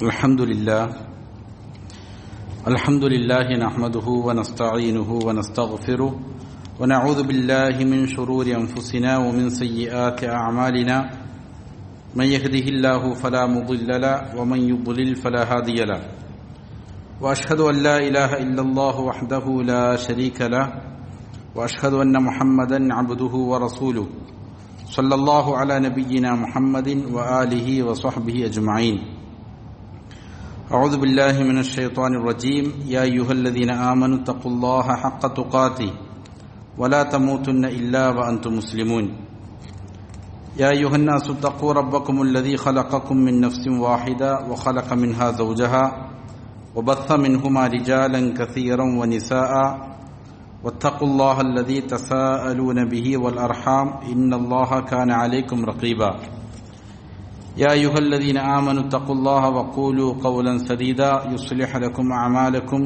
الحمد لله نحمده ونستعينه ونستغفره ونعوذ بالله من شرور أنفسنا ومن سيئات أعمالنا من يهده الله فلا مضل له ومن يضلل فلا هادي له وأشهد أن لا إله إلا الله وحده لا شريك له وأشهد أن محمدا عبده ورسوله صلى الله على نبينا محمد وآله وصحبه أجمعين. أعوذ بالله من الشيطان الرجيم. يا أيها الذين آمنوا اتقوا الله حق تقاته ولا تموتن إلا وأنتم مسلمون. يا أيها الناس اتقوا ربكم الذي خلقكم من نفس واحدة وخلق منها زوجها وبث منهما رجالا كثيرا ونساء واتقوا الله الذي تساءلون به والأرحام إن الله كان عليكم رقيبا. يا أيها الذين آمنوا اتقوا الله وقولوا قولا سديدا يصلح لكم أعمالكم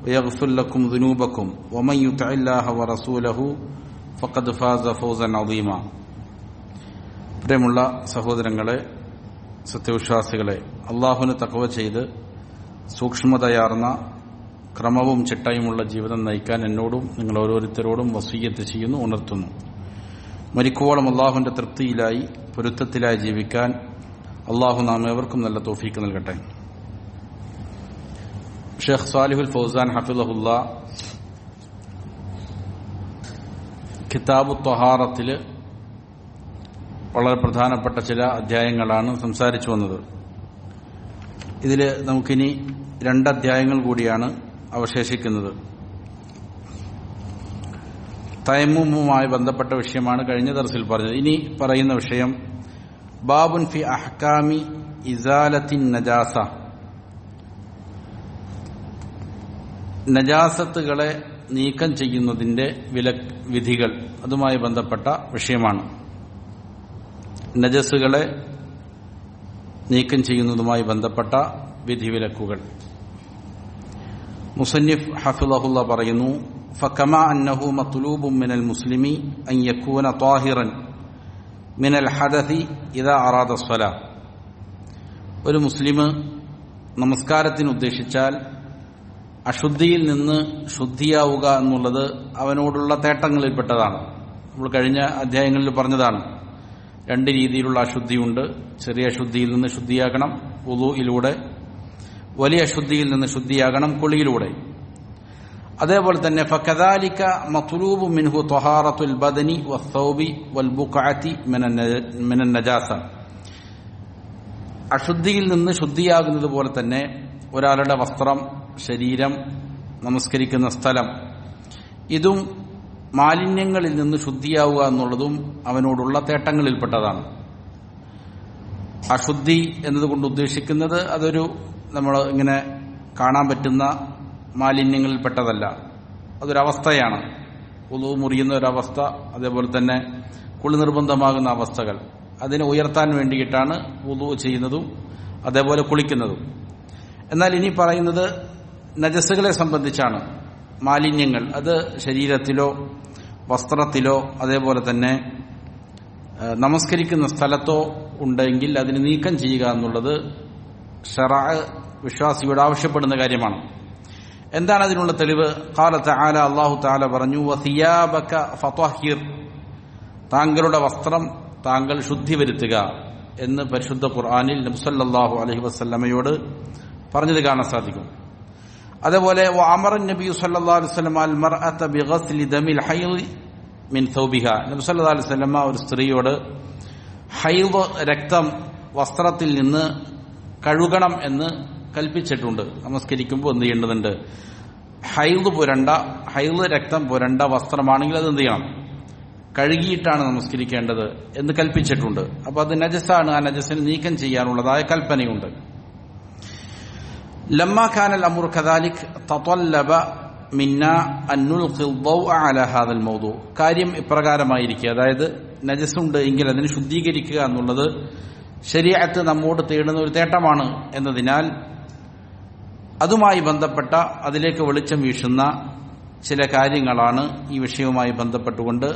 ويغفر لكم ذنوبكم ومن يطع الله ورسوله فقد فاز فوزا عظيما. പ്രിയമുള്ള സഹോദരങ്ങളെ, സത്യവിശ്വാസികളെ, അല്ലാഹുവിനെ തഖ്വ ചെയ്ത് സൂക്ഷ്മതയാർന്ന ക്രമവും ചിട്ടയുമുള്ള ജീവിതം നയിക്കാൻ എന്നോടും നിങ്ങൾ ഓരോരുത്തരോടും വസിയ്യത്ത് ചെയ്യുന്നു, ഉണർത്തുന്നു. മരിക്കുവോളം അല്ലാഹുവിന്റെ തൃപ്തിയിലായി പൊരുത്തത്തിലായി ജീവിക്കാൻ അല്ലാഹു നാം ഏവർക്കും നല്ല തൗഫീക്ക് നൽകട്ടെ. ഷെയ്ഖ് സാലിഹുൽ ഫൗസാൻ ഹഫിളഹുല്ലാ കിതാബു ത്വഹാറത്തിൽ വളരെ പ്രധാനപ്പെട്ട ചില അധ്യായങ്ങളാണ് സംസാരിച്ചു വന്നത്. ഇതിൽ നമുക്കിനി 2 അധ്യായങ്ങൾ കൂടിയാണ് അവശേഷിക്കുന്നത്. തയമ്മുമുമായി ബന്ധപ്പെട്ട വിഷയമാണ് കഴിഞ്ഞ ദർസിൽ പറഞ്ഞത്. ഇനി പറയുന്ന വിഷയം ബാബുൻ ഫി അഹ്കാമി ഇസാലത്തിൻ നജാസ, നജാസത്തുകളെ നീക്കം ചെയ്യുന്നതിന്റെ വിധികൾ, അതുമായി ബന്ധപ്പെട്ട വിഷയമാണ്. നജസുകളെ നീക്കം ചെയ്യുന്നതുമായി ബന്ധപ്പെട്ട വിധിവിലക്കുകൾ. മുസന്നിഫ് ഹഫിളഹുല്ലാ പറയുന്നു, ഫകമാ അന്നഹു മത്ലൂബുൻ മിനൽ മുസ്ലിമി അൻ യകൂന ത്വാഹിറൻ മിനൽ ഹദസി ഇദാ അറാദ സ്വലാ. ഒരു മുസ്ലിം നമസ്കാരത്തിന് ഉദ്ദേശിച്ചാൽ അശുദ്ധിയിൽ നിന്ന് ശുദ്ധിയാവുക എന്നുള്ളത് അവനോടുള്ള തേട്ടങ്ങളിൽപ്പെട്ടതാണ്. നമ്മൾ കഴിഞ്ഞ അധ്യായങ്ങളിൽ പറഞ്ഞതാണ്. 2 രീതിയിലുള്ള അശുദ്ധിയുണ്ട്. ചെറിയ അശുദ്ധിയിൽ നിന്ന് ശുദ്ധിയാകണം വുളൂഇലൂടെ, വലിയ അശുദ്ധിയിൽ നിന്ന് ശുദ്ധിയാകണം കുളിയിലൂടെ. അതേപോലെ തന്നെ ഫകദാലിക മത്ലൂബു മിൻഹു ത്വഹാറത്തുൽ ബദനി വസ്സൗബി വൽബുഖഅതി മിനൻ നജാസ. അശുദ്ധിയിൽ നിന്ന് ശുദ്ധിയാകുന്നത് പോലെ തന്നെ ഒരാളുടെ വസ്ത്രം, ശരീരം, നമസ്കരിക്കുന്ന സ്ഥലം, ഇതും മാലിന്യങ്ങളിൽ നിന്ന് ശുദ്ധിയാവുക എന്നുള്ളതും അവനോടുള്ള തേട്ടങ്ങളിൽപ്പെട്ടതാണ്. അശുദ്ധി എന്നതുകൊണ്ട് ഉദ്ദേശിക്കുന്നത് അതൊരു നമ്മൾ ഇങ്ങനെ കാണാൻ പറ്റുന്ന മാലിന്യങ്ങളിൽപ്പെട്ടതല്ല, അതൊരവസ്ഥയാണ്. വുളൂ മുറിയുന്ന ഒരവസ്ഥ, അതേപോലെ തന്നെ കുളി നിർബന്ധമാകുന്ന അവസ്ഥകൾ, അതിനെ ഉയർത്താൻ വേണ്ടിയിട്ടാണ് വുളൂ ചെയ്യുന്നതും അതേപോലെ കുളിക്കുന്നതും. എന്നാൽ ഇനി പറയുന്നത് നജസുകളെ സംബന്ധിച്ചാണ്. മാലിന്യങ്ങൾ അത് ശരീരത്തിലോ വസ്ത്രത്തിലോ അതേപോലെ തന്നെ നമസ്കരിക്കുന്ന സ്ഥലത്തോ ഉണ്ടെങ്കിൽ അതിന് നീക്കം ചെയ്യുക എന്നുള്ളത് ശറഅ് വിശ്വാസിയോട് ആവശ്യപ്പെടുന്ന കാര്യമാണ്. എന്താണ് അതിനുള്ള തെളിവ്? ഖാല തആല, അല്ലാഹു തആല പറഞ്ഞു, വസിയാബക ഫതഹിർ, താങ്കളുടെ വസ്ത്രം താങ്കൾ ശുദ്ധി വരുത്തുക എന്ന് പരിശുദ്ധ ഖുർആനിൽ നബി സല്ലല്ലാഹു അലൈഹി വസല്ലമയോട് പറഞ്ഞത് കാണാൻ സാധിക്കും. അതേപോലെ വഅമറ നബി സല്ലല്ലാഹു അലൈഹി വസല്ലം അൽ മർഅത ബിഗസ്ലി ദമിൽ ഹൈദ് മിൻ തൗബിഹ. നബി സല്ലല്ലാഹു അലൈഹി വസല്ലം ഒരു സ്ത്രീയോട് ഹൈദ്, രക്തം, വസ്ത്രത്തിൽ നിന്ന് കഴുകണം എന്ന് കൽപ്പിച്ചിട്ടുണ്ട്. നമസ്കരിക്കുമ്പോൾ എന്ത് ചെയ്യേണ്ടതുണ്ട്? ഹൈദ് രക്തം പുരണ്ട വസ്ത്രമാണെങ്കിൽ അത് എന്ത് ചെയ്യണം? കഴുകിയിട്ടാണ് നമസ്കരിക്കേണ്ടത് എന്ന് കൽപ്പിച്ചിട്ടുണ്ട്. അപ്പൊ അത് നജസാണ്. ആ നജസിനെ നീക്കം ചെയ്യാനുള്ളതായ കൽപ്പനയുണ്ട്. ലമ്മാ കാനൽ അംറു കദാലിക് തതല്ലബ മിന്നാ അൻ നുൽഖി ദൗഅ അലാ ഹാദൽ മൗദൂ. കാര്യം ഇപ്രകാരമായിരിക്കുക, അതായത് നജസുണ്ട് എങ്കിൽ അതിനെ ശുദ്ധീകരിക്കുക എന്നുള്ളത് ശരീഅത്ത് നമ്മോട് തേടുന്ന ഒരു തേട്ടമാണ് എന്നതിനാൽ അതുമായി ബന്ധപ്പെട്ട, അതിലേക്ക് വെളിച്ചം വീശുന്ന ചില കാര്യങ്ങളാണ് ഈ വിഷയവുമായി ബന്ധപ്പെട്ടുകൊണ്ട്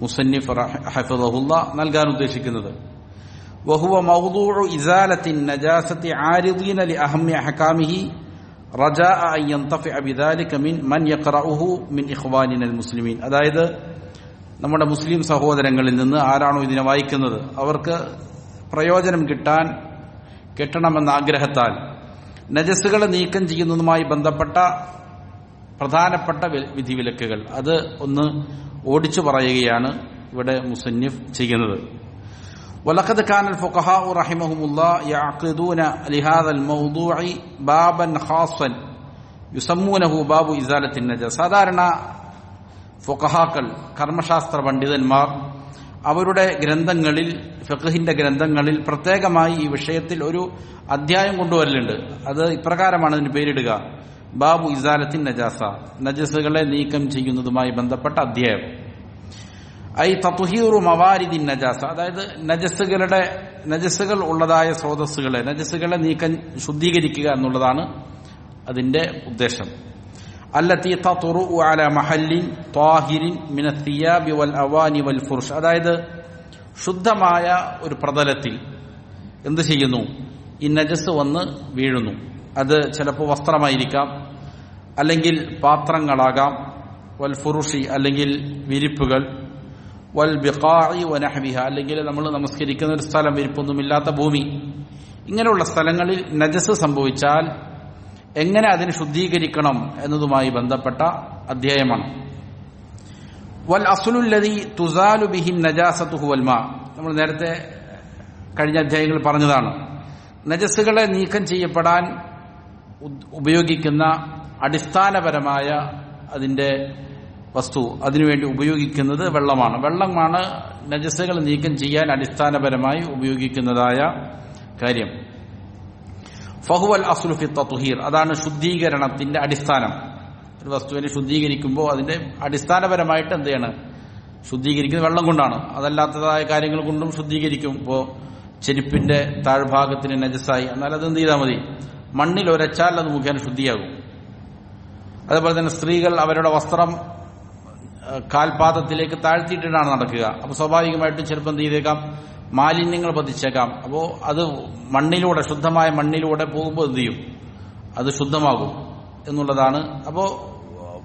മുസന്നിഫ് ഹഫിളഹുല്ലാ നൽകാൻ ഉദ്ദേശിക്കുന്നത്. വഹുവ മൗദൂഉ ഇസാലത്തിൻ നജാസത്തി ആരിദീന ലിഅഹമ്മി അഹ്കാമിഹി റജാഅ അൻ യൻതഫിഅ ബിദാലിക മൻ യഖറഉഹു മിൻ ഇഖ്വാനിനൽ മുസ്ലിമീൻ. അതായത് നമ്മുടെ മുസ്ലിം സഹോദരങ്ങളിൽ നിന്ന് ആരാണോ ഇതിനെ വായിക്കുന്നത് അവർക്ക് പ്രയോജനം കിട്ടണമെന്ന ആഗ്രഹത്താൽ നജസ്സുകളെ നീക്കം ചെയ്യുന്നതുമായി ബന്ധപ്പെട്ട പ്രധാനപ്പെട്ട വിധിവിലക്കുകൾ അത് ഒന്ന് ഓടിച്ചു പറയുകയാണ് ഇവിടെ മുസന്നിഫ് ചെയ്യുന്നത്. വലഖദ് കാനൽ ഫുഖഹാഉ റഹിമഹുമുല്ലാഹ് യഅഖിദൂന ലിഹാദൽ മൗദൂഇ ബാബൻ ഖാസൻ യുസമ്മൂനഹു ബാബു ഇസാലത്തിൻ നജസ്. സാധാരണ ഫുഖഹാക്കൾ കർമ്മശാസ്ത്ര പണ്ഡിതന്മാർ അവരുടെ ഗ്രന്ഥങ്ങളിൽ ഫിഖ്ഹിന്റെ ഗ്രന്ഥങ്ങളിൽ പ്രത്യേകമായി ഈ വിഷയത്തിൽ ഒരു അധ്യായം കൊണ്ടുവരലുണ്ട്. അത് ഇപ്രകാരമാണ് അതിന് പേരിടുക: ബാബു ഇസാലത്തിൻ നജാസ, നജസുകളെ നീക്കം ചെയ്യുന്നതുമായി ബന്ധപ്പെട്ട അധ്യായം. ഐ തത്ഹീറു മവാരിദിൻ നജാസ, അതായത് നജസുകൾ ഉള്ളതായ സ്രോതസ്സുകളെ നജസുകളെ ശുദ്ധീകരിക്കുക എന്നുള്ളതാണ് അതിന്റെ ഉദ്ദേശം. അല്ലത്തി തത്റു അലാ മഹല്ലിൻ ത്വാഹിരിൻ മിന സിയാബി വൽ അവാനി വൽ ഫുർഷ്, അതായത് ശുദ്ധമായ ഒരു പ്രതലത്തിൽ എന്ത് ചെയ്യുന്നു, ഈ നജസ് വന്ന് വീഴുന്നു. അത് ചിലപ്പോൾ വസ്ത്രമായിരിക്കാം, അല്ലെങ്കിൽ പാത്രങ്ങളാകാം, വൽ ഫുറുഷി അല്ലെങ്കിൽ വിരിപ്പുകൾ, വൽ ബിഖാഇ വനഹ്വിഹ അല്ലെങ്കിൽ നമ്മൾ നമസ്കരിക്കുന്ന ഒരു സ്ഥലം, വിരിപ്പൊന്നുമില്ലാത്ത ഭൂമി, ഇങ്ങനെയുള്ള സ്ഥലങ്ങളിൽ നജസ് സംഭവിച്ചാൽ എങ്ങനെ അതിനെ ശുദ്ധീകരിക്കണം എന്നതുമായി ബന്ധപ്പെട്ട അധ്യായമാണ്. വൽ അസ്ലുല്ലദീ തുസാലു ബിഹി നജാസത്തു ഹുവൽ മാ, നമ്മൾ നേരത്തെ കഴിഞ്ഞ അധ്യായങ്ങളിൽ പറഞ്ഞതാണ്. നജസ്സുകളെ നീക്കം ചെയ്യപ്പെടാൻ ഉപയോഗിക്കുന്ന അടിസ്ഥാനപരമായ അതിന്റെ വസ്തു, അതിനുവേണ്ടി ഉപയോഗിക്കുന്നത് വെള്ളമാണ്. നജസ്സുകൾ നീക്കം ചെയ്യാൻ അടിസ്ഥാനപരമായി ഉപയോഗിക്കുന്നതായ കാര്യം. ഫഹുവൽ അസ്ലു ഫി തത്ഹീർ, അതാണ് ശുദ്ധീകരണത്തിന്റെ അടിസ്ഥാനം. ഒരു വസ്തുവിനെ ശുദ്ധീകരിക്കുമ്പോൾ അതിന്റെ അടിസ്ഥാനപരമായിട്ട് എന്ത് ചെയ്യണം, ശുദ്ധീകരിക്കുന്നത് വെള്ളം കൊണ്ടാണ്. അതല്ലാത്തതായ കാര്യങ്ങൾ കൊണ്ടും ശുദ്ധീകരിക്കും. ഇപ്പോൾ ചെരുപ്പിന്റെ താഴ്ഭാഗത്തിന് നജസായി, എന്നാൽ അത് എന്ത് ചെയ്താൽ മതി, മണ്ണിൽ ഒരച്ചാൽ അത് മുഖേന ശുദ്ധിയാകും. അതേപോലെ തന്നെ സ്ത്രീകൾ അവരുടെ വസ്ത്രം കാൽപാദത്തിലേക്ക് താഴ്ത്തിയിട്ടാണ് നടക്കുക. അപ്പോൾ സ്വാഭാവികമായിട്ടും ചിലപ്പോൾ എന്ത് ചെയ്തേക്കാം, മാലിന്യങ്ങൾ പതിച്ചേക്കാം. അപ്പോൾ അത് മണ്ണിലൂടെ, ശുദ്ധമായ മണ്ണിലൂടെ പോകുമ്പോൾ എന്ത് ചെയ്യും, അത് ശുദ്ധമാകും എന്നുള്ളതാണ്. അപ്പോൾ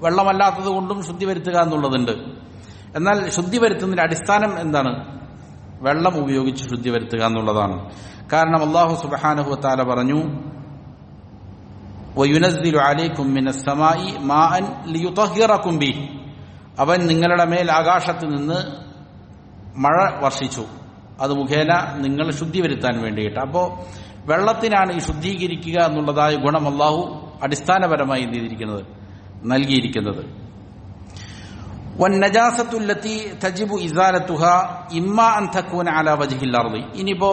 വെള്ളമല്ലാത്തത് കൊണ്ടും ശുദ്ധി വരുത്തുക എന്നുള്ളതുണ്ട്. എന്നാൽ ശുദ്ധി വരുത്തുന്നതിന്റെ അടിസ്ഥാനം എന്താണ്, വെള്ളം ഉപയോഗിച്ച് ശുദ്ധി വരുത്തുക എന്നുള്ളതാണ്. കാരണം അല്ലാഹു സുബ്ഹാനഹു വ തആല പറഞ്ഞു, വയുനസ്സിലു അലൈക്കും മിനസ് സമാഇ മാഅൻ ലിയുതഹിറകും ബിഹി, അവൻ നിങ്ങളുടെ മേൽ ആകാശത്ത് നിന്ന് മഴ വർഷിച്ചു, അത് മുഖേന നിങ്ങൾ ശുദ്ധി വരുത്താൻ വേണ്ടിയിട്ട്. അപ്പോൾ വെള്ളത്തിനാണ് ഈ ശുദ്ധീകരിക്കുക എന്നുള്ളതായ ഗുണം അല്ലാഹു അടിസ്ഥാനപരമായി നൽകിയിരിക്കുന്നത്. വന്നജാസത്തുല്ലത്തി തജിബു ഇസാലത്തുഹാ ഇമ്മാ അൻ തകൂന അലാ വജ്ഹിൽ അർളി, ഇനിയിപ്പോ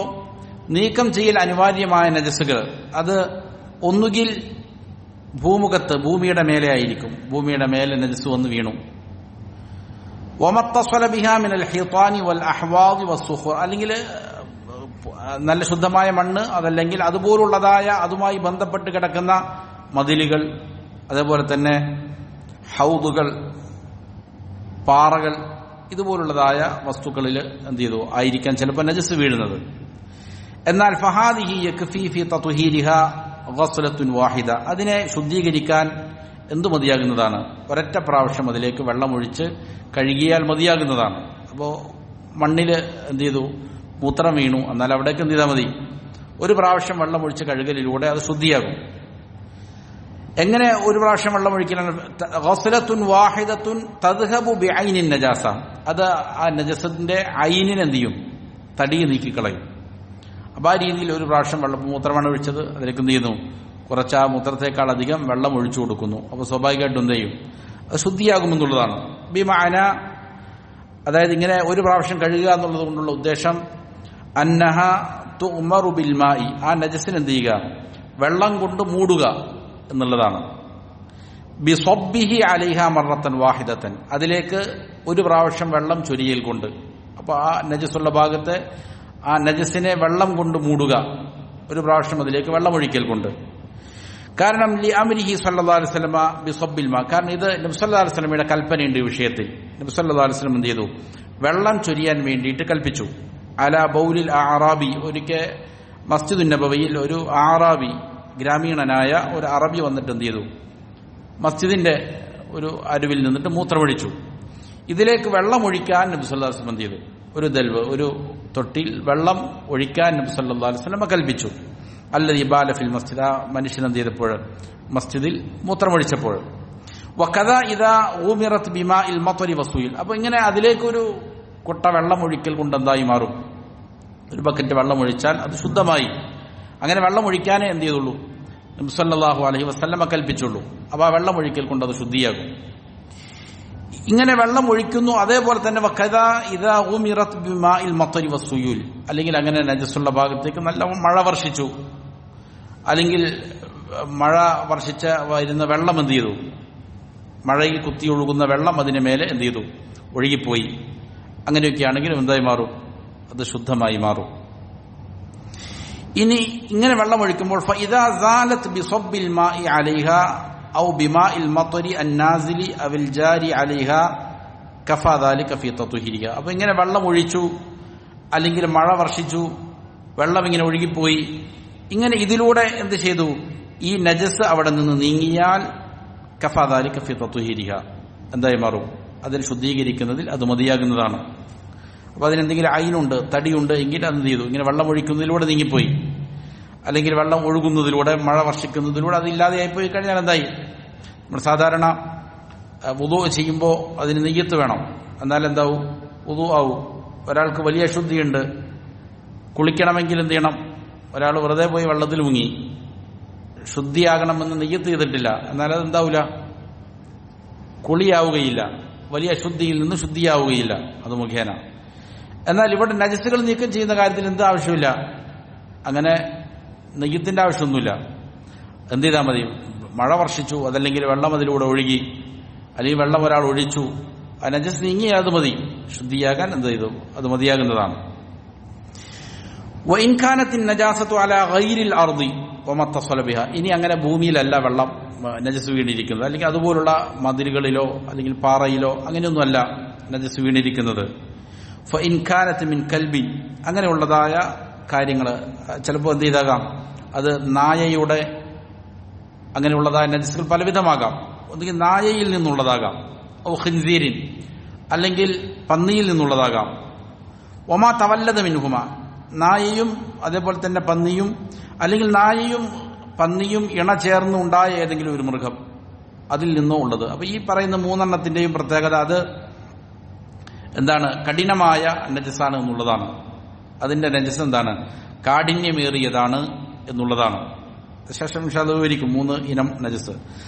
നീക്കം ചെയ്യൽ അനിവാര്യമായ നജസുകൾ അത് ഒന്നുകിൽ ഭൂമുഖത്ത്, ഭൂമിയുടെ മേലെ ആയിരിക്കും. ഭൂമിയുടെ മേലെ നജസ് വന്ന് വീണു. വമത്തസ്വല ബിഹാ മിനൽ ഹിതാനി വൽ അഹ്വാദി വസ്സുഖൂർ, അല്ലെങ്കിൽ നല്ല ശുദ്ധമായ മണ്ണ്, അതല്ലെങ്കിൽ അതുപോലുള്ളതായ അതുമായി ബന്ധപ്പെട്ട് കിടക്കുന്ന മതിലുകൾ, അതേപോലെ തന്നെ ഹൗദുകൾ, പാറകൾ, ഇതുപോലുള്ളതായ വസ്തുക്കളിൽ എന്ത് ചെയ്തു ആയിരിക്കാൻ ചിലപ്പോൾ നജസ് വീഴുന്നത്. എന്നാൽ ഫഹാദിഹി യക്ഫി ഫി തത്ഹീരിഹാ ഗസ്ലത്തുൻ വാഹിദ, അതിനെ ശുദ്ധീകരിക്കാൻ എന്തു മതിയാകുന്നതാണ്, ഒരൊറ്റ പ്രാവശ്യം അതിലേക്ക് വെള്ളമൊഴിച്ച് കഴുകിയാൽ മതിയാകുന്നതാണ്. അപ്പോൾ മണ്ണിൽ എന്ത് ചെയ്തു, മൂത്രം വീണു, എന്നാൽ അവിടേക്ക് എന്ത് ചെയ്താൽ മതി, ഒരു പ്രാവശ്യം വെള്ളമൊഴിച്ച് കഴുകലിലൂടെ അത് ശുദ്ധിയാകും. എങ്ങനെ ഒരു പ്രാവശ്യം വെള്ളമൊഴിക്കലാണ്? ഗസ്ലത്തുൻ വാഹിദത്തുൻ തദ്ഹബു ബിഐനിൻ നജാസ, അത് ആ നജസത്തിന്റെ ഐനിനെ എന്ത് ചെയ്യും, തടി നീക്കിക്കളയും. അപ്പൊ ആ രീതിയിൽ ഒരു പ്രാവശ്യം മൂത്രമാണ് ഒഴിച്ചത്, അതിലേക്ക് എന്ത് ചെയ്യുന്നു, കുറച്ച് ആ മൂത്രത്തേക്കാൾ അധികം വെള്ളം ഒഴിച്ചു കൊടുക്കുന്നു. അപ്പോൾ സ്വാഭാവികമായിട്ടും എന്ത് ചെയ്യും, അത് ശുദ്ധിയാകുമെന്നുള്ളതാണ്. ബിമഅന, അതായത് ഇങ്ങനെ ഒരു പ്രാവശ്യം കഴുകുക എന്നുള്ളത് കൊണ്ടുള്ള ഉദ്ദേശം അന്നഹ തുഅ്മറു ബിൽ മാഇ, ആ നജസിനെ എന്ത് ചെയ്യുക, വെള്ളം കൊണ്ട് മൂടുക എന്നുള്ളതാണ്. ബിസബ്ബിഹി അലൈഹാ മറത്തൻ വാഹിദത്തൻ, അതിലേക്ക് ഒരു പ്രാവശ്യം വെള്ളം ചൊരിയൽ കൊണ്ട്. അപ്പോൾ ആ നജസുള്ള ഭാഗത്തെ ആ നജസിനെ വെള്ളം കൊണ്ട് മൂടുക, ഒരു പ്രാവശ്യം അതിലേക്ക് വെള്ളമൊഴിക്കൽ കൊണ്ട്. കാരണം ലി അംരിഹി സല്ലല്ലാഹു അലൈഹി വസല്ലമ ബിസബ്ബിൽ മാ, കാരണം ഇത് നബി സല്ലല്ലാഹു അലൈഹി വസല്ലമയുടെ കൽപ്പനയുണ്ട് ഈ വിഷയത്തിൽ. നബി സല്ലല്ലാഹു അലൈഹി വസല്ലം എന്ത് ചെയ്തു, വെള്ളം ചൊരിയാൻ വേണ്ടിയിട്ട് കൽപ്പിച്ചു. അല ബൗലിൽ അറാബി, ഒരിക്കൽ മസ്ജിദുൻ നബവിയിൽ ഒരു അറാബി, ഗ്രാമീണനായ ഒരു അറബി വന്നിട്ട് എന്ത് ചെയ്തു? മസ്ജിദിന്റെ ഒരു അരുവിൽ നിന്നിട്ട് മൂത്രമൊഴിച്ചു. ഇതിലേക്ക് വെള്ളം ഒഴിക്കാൻ നബി സല്ലല്ലാഹു അലൈഹി വസല്ലം എന്ത് ചെയ്തു? ഒരു ദൽവ്, ഒരു തൊട്ടിയിൽ വെള്ളം ഒഴിക്കാൻ നബി സല്ലല്ലാഹു അലൈഹി വസല്ലം കൽപ്പിച്ചു. അല്ലദീ ബാല ഫിൽ മസ്ജിദ്, ആ മനുഷ്യൻ എന്ത് ചെയ്തപ്പോൾ? മസ്ജിദിൽ മൂത്രമൊഴിച്ചപ്പോൾ. വകദാ ഇദാ ഉമിറത് ബിമാഇൽ മത്വരി വസൂയിൽ, അപ്പൊ ഇങ്ങനെ അതിലേക്കൊരു കൊട്ട വെള്ളം ഒഴിക്കൽ കൊണ്ട് എന്തായി മാറും? ഒരു ബക്കറ്റ് വെള്ളം ഒഴിച്ചാൽ അത് ശുദ്ധമായി. അങ്ങനെ വെള്ളം ഒഴിക്കാനേ എന്ത് ചെയ്തുള്ളൂ? നബി സല്ലല്ലാഹു അലൈഹി വസല്ലം കൽപ്പിച്ചുള്ളൂ. അപ്പൊ ആ വെള്ളം ഒഴിക്കൽ കൊണ്ട് അത് ശുദ്ധിയാകും. ഇങ്ങനെ വെള്ളം ഒഴിക്കുന്നു. അതേപോലെ തന്നെ വകദാ ഇദാ ഉമിറത് ബിമാഇൽ മത്വരി വസൂയിൽ, അല്ലെങ്കിൽ അങ്ങനെ നജസുള്ള ഭാഗത്തേക്ക് നല്ല മഴ വർഷിച്ചു, അല്ലെങ്കിൽ മഴ വർഷിച്ച വരുന്ന വെള്ളം എന്ത് ചെയ്തു? മഴയിൽ കുത്തി ഒഴുകുന്ന വെള്ളം അതിന് മേലെ എന്ത് ചെയ്തു? ഒഴുകിപ്പോയി. അങ്ങനെയൊക്കെയാണെങ്കിലും എന്തായി മാറും? അത് ശുദ്ധമായി മാറും. ഇനി ഇങ്ങനെ വെള്ളം ഒഴിക്കുമ്പോൾ ഫഇദാ സാലത് ബിസബ്ബിൽ മാഇ അലൈഹാ ഔ ബിമാഇൽ മത്വരി അന്നാസിലി അവൽ ജാരി അലൈഹാ കഫാ ദാലിക ഫീ തത്വഹിരിക. അപ്പൊ ഇങ്ങനെ വെള്ളം ഒഴിച്ചു, അല്ലെങ്കിൽ മഴ വർഷിച്ചു, വെള്ളം ഇങ്ങനെ ഒഴുകിപ്പോയി, ഇങ്ങനെ ഇതിലൂടെ എന്ത് ചെയ്തു? ഈ നജസ് അവിടെ നിന്ന് നീങ്ങിയാൽ കഫാ ദാലിക ഫീ തത്വഹിരിക, എന്തായി മാറും? അതിൽ ശുദ്ധീകരിക്കുന്നതിൽ അത് മതിയാകുന്നതാണ്. അപ്പൊ അതിനെന്തെങ്കിലും അയിനുണ്ട്, തടിയുണ്ട് എങ്കിൽ അത് എന്ത് ചെയ്തു? ഇങ്ങനെ വെള്ളം ഒഴിക്കുന്നതിലൂടെ നീങ്ങിപ്പോയി, അല്ലെങ്കിൽ വെള്ളം ഒഴുകുന്നതിലൂടെ, മഴ വർഷിക്കുന്നതിലൂടെ അത് ഇല്ലാതെയായിപ്പോയി കഴിഞ്ഞാൽ എന്തായി? നമ്മൾ സാധാരണ വുദൂ ചെയ്യുമ്പോൾ അതിന് നിയ്യത്ത് വേണം, എന്നാൽ എന്താവും? വുദൂ ആവും. ഒരാൾക്ക് വലിയ അശുദ്ധിയുണ്ട്, കുളിക്കണമെങ്കിൽ എന്ത് ചെയ്യണം? ഒരാൾ വെറുതെ പോയി വെള്ളത്തിൽ മുങ്ങി, ശുദ്ധിയാകണമെന്ന് നിയ്യത്ത് ചെയ്തിട്ടില്ല, എന്നാൽ അതെന്താവില്ല? കുളിയാവുകയില്ല, വലിയ അശുദ്ധിയിൽ നിന്ന് ശുദ്ധിയാവുകയില്ല അത് മുഖേന. എന്നാൽ ഇവിടെ നജസുകൾ നീക്കം ചെയ്യുന്ന കാര്യത്തിൽ എന്ത് ആവശ്യമില്ല? അങ്ങനെ നെയ്യത്തിന്റെ ആവശ്യമൊന്നുമില്ല. എന്ത് ചെയ്താൽ മതി? മഴ വർഷിച്ചു, അതല്ലെങ്കിൽ വെള്ളം അതിലൂടെ ഒഴുകി, അല്ലെങ്കിൽ വെള്ളം ഒരാൾ ഒഴിച്ചു, ആ നജസ് നീങ്ങി, അത് മതി ശുദ്ധിയാകാൻ. എന്ത് ചെയ്തു? അത് മതിയാകുന്നതാണ്. വഇൻ കാനത്തിൻ നജാസത്തു അലാ ഗൈരിൽ അർദി വമത്തസല ബിഹ, ഇനി അങ്ങനെ ഭൂമിയിലല്ല വെള്ളം നജസ് വീണിരിക്കുന്നത്, അല്ലെങ്കിൽ അതുപോലുള്ള മതിലുകളിലോ അല്ലെങ്കിൽ പാറയിലോ അങ്ങനെയൊന്നുമല്ല നജസ് വീണിരിക്കുന്നത്. ഫഇൻ കാനത്ത് മിൻ കൽബിൻ, അങ്ങനെയുള്ളതായ കാര്യങ്ങൾ ചിലപ്പോൾ എന്ത് ചെയ്താകാം? അത് നായയുടെ, അങ്ങനെയുള്ളതായ നജസുകൾ പലവിധമാകാം. ഒന്നുകിൽ നായയിൽ നിന്നുള്ളതാകാം, ഔ ഖിൻസീരിൻ, അല്ലെങ്കിൽ പന്നിയിൽ നിന്നുള്ളതാകാം. ഒമാ തവല്ലദ മിൻഹുമ, നായയും അതേപോലെ തന്നെ പന്നിയും, അല്ലെങ്കിൽ നായയും പന്നിയും ഇണ ചേർന്ന് ഉണ്ടായ ഏതെങ്കിലും ഒരു മൃഗം, അതിൽ നിന്നോ ഉള്ളത്. അപ്പൊ ഈ പറയുന്ന മൂന്നെണ്ണത്തിന്റെയും പ്രത്യേകത അത് എന്താണ്? കഠിനമായ നജസാണ് എന്നുള്ളതാണ്. അതിന്റെ നജസ് എന്താണ്? കാഠിന്യമേറിയതാണ് എന്നുള്ളതാണ്. ശേഷം വിവരിക്കും 3 ഇനം നജസ്.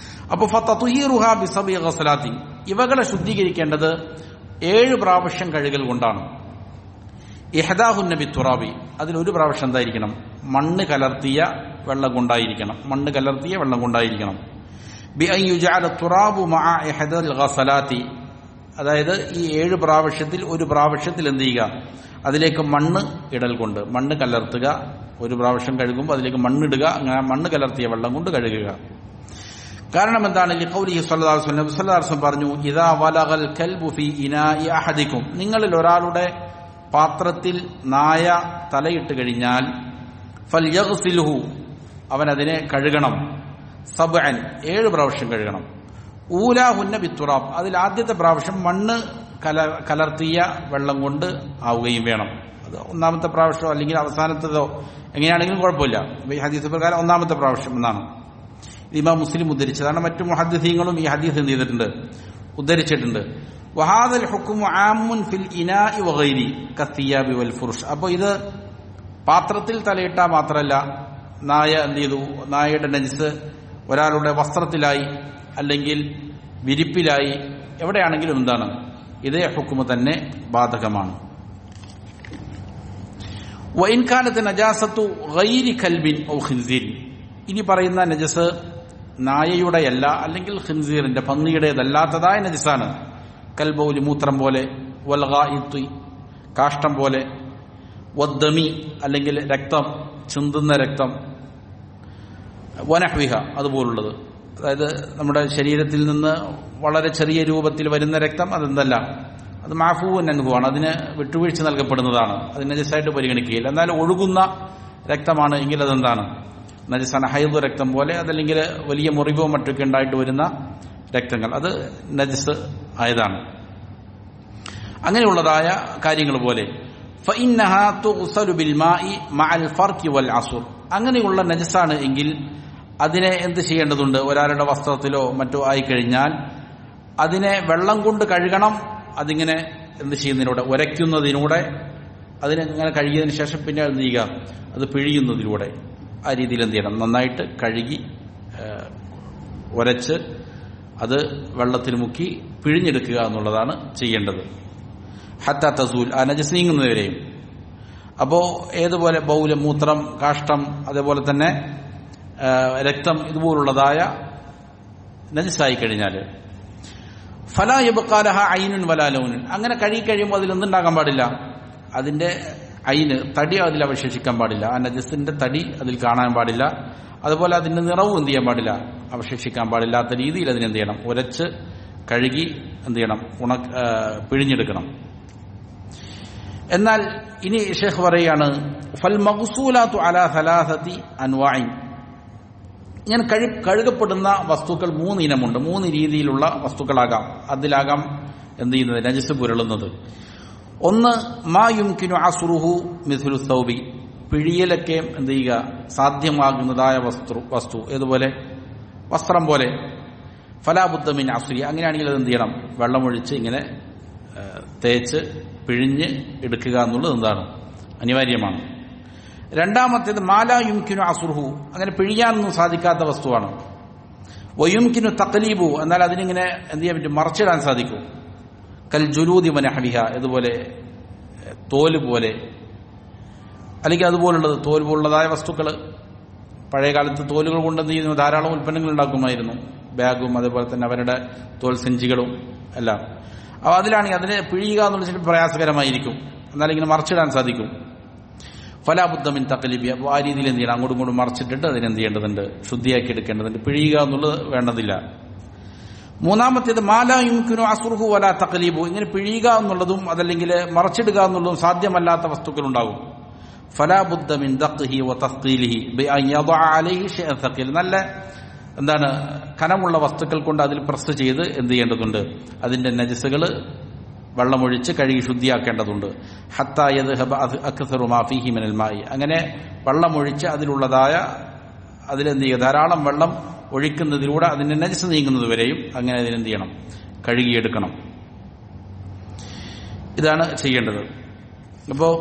അപ്പൊ ഫതത്ഹീറുഹാ ബിസബി ഗസ്ലാത്തി, ഇവകളെ ശുദ്ധീകരിക്കേണ്ടത് 7 പ്രാവശ്യം കഴുകൽ കൊണ്ടാണ്. ഇഹ്ദാഹുന്ന ബിത്തുറാബി, അതിലൊരു പ്രാവശ്യം എന്തായിരിക്കണം? മണ്ണ് കലർത്തിയ വെള്ളം കൊണ്ടായിരിക്കണം. മണ്ണ് കലർത്തിയ വെള്ളം കൊണ്ടായിരിക്കണം. ബി അൻ യുജഅല തുറാബു മഅ ഇഹ്ദൽ ഗസലാത്തി, അതായത് ഈ 7 പ്രാവശ്യത്തിൽ ഒരു പ്രാവശ്യത്തിൽ എന്ത് ചെയ്യുക? അതിലേക്ക് മണ്ണ് ഇടൽ കൊണ്ട്, മണ്ണ് കലർത്തുക. ഒരു പ്രാവശ്യം കഴുകുമ്പോൾ അതിലേക്ക് മണ്ണിടുക. അങ്ങനെ മണ്ണ് കലർത്തിയ വെള്ളം കൊണ്ട് കഴുകുക. കാരണം എന്താണ്? ലിഖൗലിഹി സ്വല്ലല്ലാഹു അലൈഹി വസല്ലം പറഞ്ഞു, ഇദാ വലഗൽ കൽബു ഫീ ഇനാഇ അഹദിക്കും, നിങ്ങളിൽ ഒരാളുടെ പാത്രത്തിൽ നായ തലയിട്ട് കഴിഞ്ഞാൽ ഫൽയഗ്സിൽഹു, അവൻ അതിനെ കഴുകണം. സബ്അൻ, 7 പ്രാവശ്യം കഴുകണം. ഊലാഹുന്ന ബിത്തുറാബ്, അതിൽ ആദ്യത്തെ പ്രാവശ്യം മണ്ണ് കലർത്തിയ വെള്ളം കൊണ്ട് ആവുകയും വേണം. അത് 1ാമത്തെ പ്രാവശ്യമോ അല്ലെങ്കിൽ അവസാനത്തേതോ എങ്ങനെയാണെങ്കിലും കുഴപ്പമില്ല. ഈ ഹദീസ് പ്രകാരം 1ാമത്തെ പ്രാവശ്യം എന്നാണ്. ഇമാം മുസ്ലിം ഉദ്ധരിച്ചതാണ്. മറ്റു മുഹദ്ദിസീങ്ങളും ഈ ഹദീസ് എന്ത് ചെയ്തിട്ടുണ്ട്? ഉദ്ധരിച്ചിട്ടുണ്ട്. വഹാദൽ ഹുക്മു ആമുൻ ഫിൽ ഇനാഇ വഗൈരി കത്തിയാബി വൽ ഫുർഷ്. അപ്പോൾ ഇത് പാത്രത്തിൽ തലയിട്ടാ മാത്രമല്ല, നായ എന്ത് ചെയ്തു? നായയുടെ നജസ് ഒരാളുടെ വസ്ത്രത്തിലായി അല്ലെങ്കിൽ വിരിപ്പിലായി എവിടെയാണെങ്കിലും എന്താണ്? ഇതേ ഹുക്മ് തന്നെ ബാധകമാണ്. വഇൻ കാനത്ത് നജാസത്തു ഗൈരി കൽബിൻ ഔ ഖിൻസീരിൻ, ഇനി പറയുന്ന നജസ് നായയുടെയല്ല അല്ലെങ്കിൽ ഖിൻസീറിന്റെ, പന്നിയുടേതല്ലാത്തതായ നജസാണ്. കൽബൗലി, മൂത്രം പോലെ, വൽ ഗായിത്തി, കാഷ്ടം പോലെ, വദ്ദമി, അല്ലെങ്കിൽ രക്തം, ചിന്തുന്ന രക്തം, വനഹ്വിഹ, അതുപോലുള്ളത്. അതായത് നമ്മുടെ ശരീരത്തിൽ നിന്ന് വളരെ ചെറിയ രൂപത്തിൽ വരുന്ന രക്തം, അതെന്തല്ല, അത് മാഫൂൻ അനുഭവമാണ്, അതിന് വിട്ടുവീഴ്ച നൽകപ്പെടുന്നതാണ്, അത് നജസായിട്ട് പരിഗണിക്കുകയില്ല. എന്നാൽ ഒഴുകുന്ന രക്തമാണ് എങ്കിൽ അതെന്താണ് നജസാണ്. ഹൈദ് രക്തം പോലെ, അതല്ലെങ്കിൽ വലിയ മുറിവോ മറ്റൊക്കെ ഉണ്ടായിട്ട് വരുന്ന രക്തങ്ങൾ, അത് നജസ് ആയതാണ്. അങ്ങനെയുള്ളതായ കാര്യങ്ങൾ പോലെ ഫഇന്നഹാ തുഗ്സലു ബിൽമാഇ മഅൽ ഫർഖി വൽ അസ്ർ, അങ്ങനെയുള്ള നജസാണ് എങ്കിൽ അതിനെ എന്ത് ചെയ്യേണ്ടതുണ്ട്? ഒരാളുടെ വസ്ത്രത്തിലോ മറ്റോ ആയിക്കഴിഞ്ഞാൽ അതിനെ വെള്ളം കൊണ്ട് കഴുകണം. അതിങ്ങനെ എന്ത് ചെയ്യുന്നതിലൂടെ, ഉരയ്ക്കുന്നതിലൂടെ, അതിനെ ഇങ്ങനെ കഴുകിയതിനു ശേഷം പിന്നെ എന്ത് ചെയ്യുക, അത് പിഴിയുന്നതിലൂടെ, ആ രീതിയിൽ എന്ത് ചെയ്യണം, നന്നായിട്ട് കഴുകി ഉരച്ച് അത് വെള്ളത്തിൽ മുക്കി പിഴിഞ്ഞെടുക്കുക എന്നുള്ളതാണ് ചെയ്യേണ്ടത്. ഹത്താ തസൂൽ, ആ നജസ് നീങ്ങുന്നവരെയും. അപ്പോ ഏതുപോലെ ബൗല്, മൂത്രം, കാഷ്ടം, അതേപോലെ തന്നെ രക്തം, ഇതുപോലുള്ളതായ നജസായി കഴിഞ്ഞാൽ ഫലാ യബ്ഖാ ലഹാ ഐനുൻ വലാ ലൗനുൻ, അങ്ങനെ കഴുകി കഴിയുമ്പോൾ അതിൽ എന്തുണ്ടാകാൻ പാടില്ല? അതിന്റെ ഐന്, തടി അതിൽ അവശേഷിക്കാൻ പാടില്ല. ആ നജസിന്റെ തടി അതിൽ കാണാൻ പാടില്ല. അതുപോലെ അതിന്റെ നിറവും എന്ത് ചെയ്യാൻ പാടില്ല, അവശേഷിക്കാൻ പാടില്ലാത്ത രീതിയിൽ അതിനെന്ത് ചെയ്യണം, ഉരച്ച് കഴുകി എന്ത് ചെയ്യണം, പിഴിഞ്ഞെടുക്കണം. എന്നാൽ ഇനി ഷെയ്ഖ് പറയാണ് ഫൽ മഗ്സൂലാത്തു അലാ സലാസതി അൻവാഇൻ, ഞാൻ കഴുകപ്പെടുന്ന വസ്തുക്കൾ 3 ഇനമുണ്ട്. 3 രീതിയിലുള്ള വസ്തുക്കളാകാം. അതിലാകാം എന്ത് ചെയ്യുന്നത്, നജസ് പുരളുന്നത്. ഒന്ന് മാ യുംകിനു അസ്റുഹു മിസ്ലു സൗബി, പിഴിയലൊക്കെ എന്ത് ചെയ്യുക സാധ്യമാകുന്നതായ വസ്തു, ഏതുപോലെ വസ്ത്രം പോലെ. ഫലാ ബുദ്ദ മിൻ അസ്രി, അങ്ങനെയാണെങ്കിൽ അത് എന്ത് ചെയ്യണം, വെള്ളമൊഴിച്ച് ഇങ്ങനെ തേച്ച് പിഴിഞ്ഞ് എടുക്കുക എന്നുള്ളത് എന്താണ്, അനിവാര്യമാണ്. രണ്ടാമത്തേത് മാലാ യുംകിനു അസ്റുഹു, അങ്ങനെ പിഴിയാനൊന്നും സാധിക്കാത്ത വസ്തുവാണ്. വയുംകിനു തഖ്ലീബു, എന്നാൽ അതിനിങ്ങനെ എന്ത് ചെയ്യാൻ പറ്റും, മറച്ചിടാൻ സാധിക്കും. കൽ ജുലൂദി വനഹ്വിഹ, ഇതുപോലെ തോല് പോലെ, അല്ലെങ്കിൽ അതുപോലുള്ളത് തോൽ പോലുള്ളതായ വസ്തുക്കൾ. പഴയ കാലത്ത് തോലുകൾ കൊണ്ട് എന്ത് ചെയ്യുന്നു, ധാരാളം ഉൽപ്പന്നങ്ങൾ ഉണ്ടാക്കുമായിരുന്നു. ബാഗും അതേപോലെ തന്നെ അവരുടെ തോൽ സഞ്ചികളും എല്ലാം. അപ്പോൾ അതിലാണെങ്കിൽ അതിനെ പിഴിയുക എന്നുള്ളത് ചിലപ്പോൾ പ്രയാസകരമായിരിക്കും, എന്നാൽ ഇങ്ങനെ മറച്ചിടാൻ സാധിക്കും. ഫലാ ബുദ്ദ മിൻ തഖ്ലീബി, അപ്പോൾ ആ രീതിയിൽ എന്ത് ചെയ്യണം, അങ്ങോട്ടും ഇങ്ങോട്ടും മറച്ചിട്ടിട്ട് അതിനെന്ത് ചെയ്യേണ്ടതുണ്ട്, ശുദ്ധിയാക്കി എടുക്കേണ്ടതുണ്ട്. പിഴിയുക എന്നുള്ളത് വേണ്ടതില്ല. മൂന്നാമത്തേത് മാലാ യുംകിനു അസ്റുഹു വലാ തഖ്ലീബു, ഇങ്ങനെ പിഴിയുക എന്നുള്ളതും അതല്ലെങ്കിൽ മറച്ചിടുക എന്നുള്ളതും സാധ്യമല്ലാത്ത വസ്തുക്കൾ ഉണ്ടാകും. ഫലാ ബുദ്ദ മിൻ ദഖ്ഹി വ തസ്ഖീലിഹി ബിഅൻ യദഅ അലൈഹി ശൈഅൻ തഖീൽ, നല്ല എന്താണ് കനമുള്ള വസ്തുക്കൾ കൊണ്ട് അതിൽ പ്രസ് ചെയ്ത് എന്ത് ചെയ്യേണ്ടതുണ്ട്, അതിന്റെ നജസുകൾ വെള്ളമൊഴിച്ച് കഴുകി ശുദ്ധിയാക്കേണ്ടതുണ്ട്. ഹത്താ യദ്ഹബ അക്സറു മാ ഫീഹി മിനൽ മാഇ, അങ്ങനെ വെള്ളമൊഴിച്ച് അതിലുള്ളതായ അതിലെന്ത് ചെയ്യുക, ധാരാളം വെള്ളം ഒഴിക്കുന്നതിലൂടെ അതിന്റെ നജസ് നീങ്ങുന്നത് വരെയും അങ്ങനെ അതിനെന്ത് ചെയ്യണം, കഴുകിയെടുക്കണം. ഇതാണ് ചെയ്യേണ്ടത്. അപ്പോൾ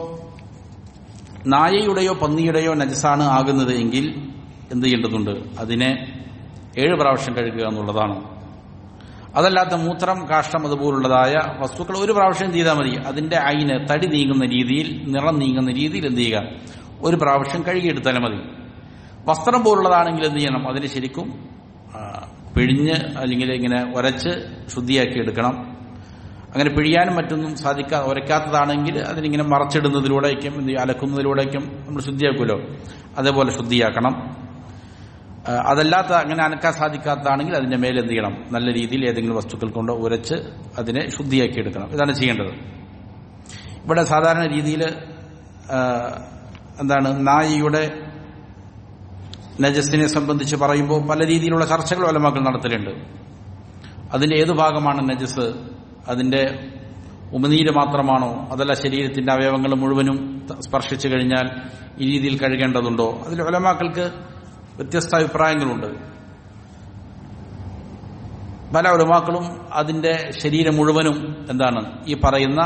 നായയുടെയോ പന്നിയുടെയോ നജസാണ് ആകുന്നത് എങ്കിൽ എന്ത് ചെയ്യേണ്ടതുണ്ട്, അതിനെ 7 പ്രാവശ്യം കഴുകുക എന്നുള്ളതാണ്. അതല്ലാത്ത മൂത്രം, കാഷ്ടം, അതുപോലുള്ളതായ വസ്തുക്കൾ 1 പ്രാവശ്യം ചെയ്താൽ മതി. അതിന്റെ ഐന്, തടി നീങ്ങുന്ന രീതിയിൽ, നിറം നീങ്ങുന്ന രീതിയിൽ എന്ത് ചെയ്യുക, 1 പ്രാവശ്യം കഴുകിയെടുത്താലും മതി. വസ്ത്രം പോലുള്ളതാണെങ്കിൽ എന്ത് ചെയ്യണം, അതിന് ശരിക്കും പിഴിഞ്ഞ് അല്ലെങ്കിൽ ഇങ്ങനെ ഉരച്ച് ശുദ്ധിയാക്കി എടുക്കണം. അങ്ങനെ പിഴിയാനും മറ്റൊന്നും ഉരയ്ക്കാത്തതാണെങ്കിൽ അതിനിങ്ങനെ മറച്ചിടുന്നതിലൂടെയൊക്കെ എന്ത് ചെയ്യും, അലക്കുന്നതിലൂടെയൊക്കെ നമ്മൾ ശുദ്ധിയാക്കുമല്ലോ, അതേപോലെ ശുദ്ധിയാക്കണം. അതല്ലാത്ത അങ്ങനെ അനക്കാൻ സാധിക്കാത്തതാണെങ്കിൽ അതിന്റെ മേലെ എന്ത് ചെയ്യണം, നല്ല രീതിയിൽ ഏതെങ്കിലും വസ്തുക്കൾ കൊണ്ട് ഉരച്ച് അതിനെ ശുദ്ധിയാക്കി എടുക്കണം. ഇതാണ് ചെയ്യേണ്ടത്. ഇവിടെ സാധാരണ രീതിയിൽ എന്താണ്, നായയുടെ നജസിനെ സംബന്ധിച്ച് പറയുമ്പോൾ പല രീതിയിലുള്ള ചർച്ചകൾ ഉലമാക്കൾ നടത്തലുണ്ട്. അതിന്റെ ഏതു ഭാഗമാണ് നജസ്, അതിന്റെ ഉമിനീര് മാത്രമാണോ, അതല്ല ശരീരത്തിന്റെ അവയവങ്ങൾ മുഴുവനും സ്പർശിച്ചു കഴിഞ്ഞാൽ ഈ രീതിയിൽ കഴുകേണ്ടതുണ്ടോ? അതിൽ ഉലമാക്കൾക്ക് വ്യത്യസ്ത അഭിപ്രായങ്ങളുണ്ട്. പല ഉലമാക്കളും അതിന്റെ ശരീരം മുഴുവനും എന്താണ്, ഈ പറയുന്ന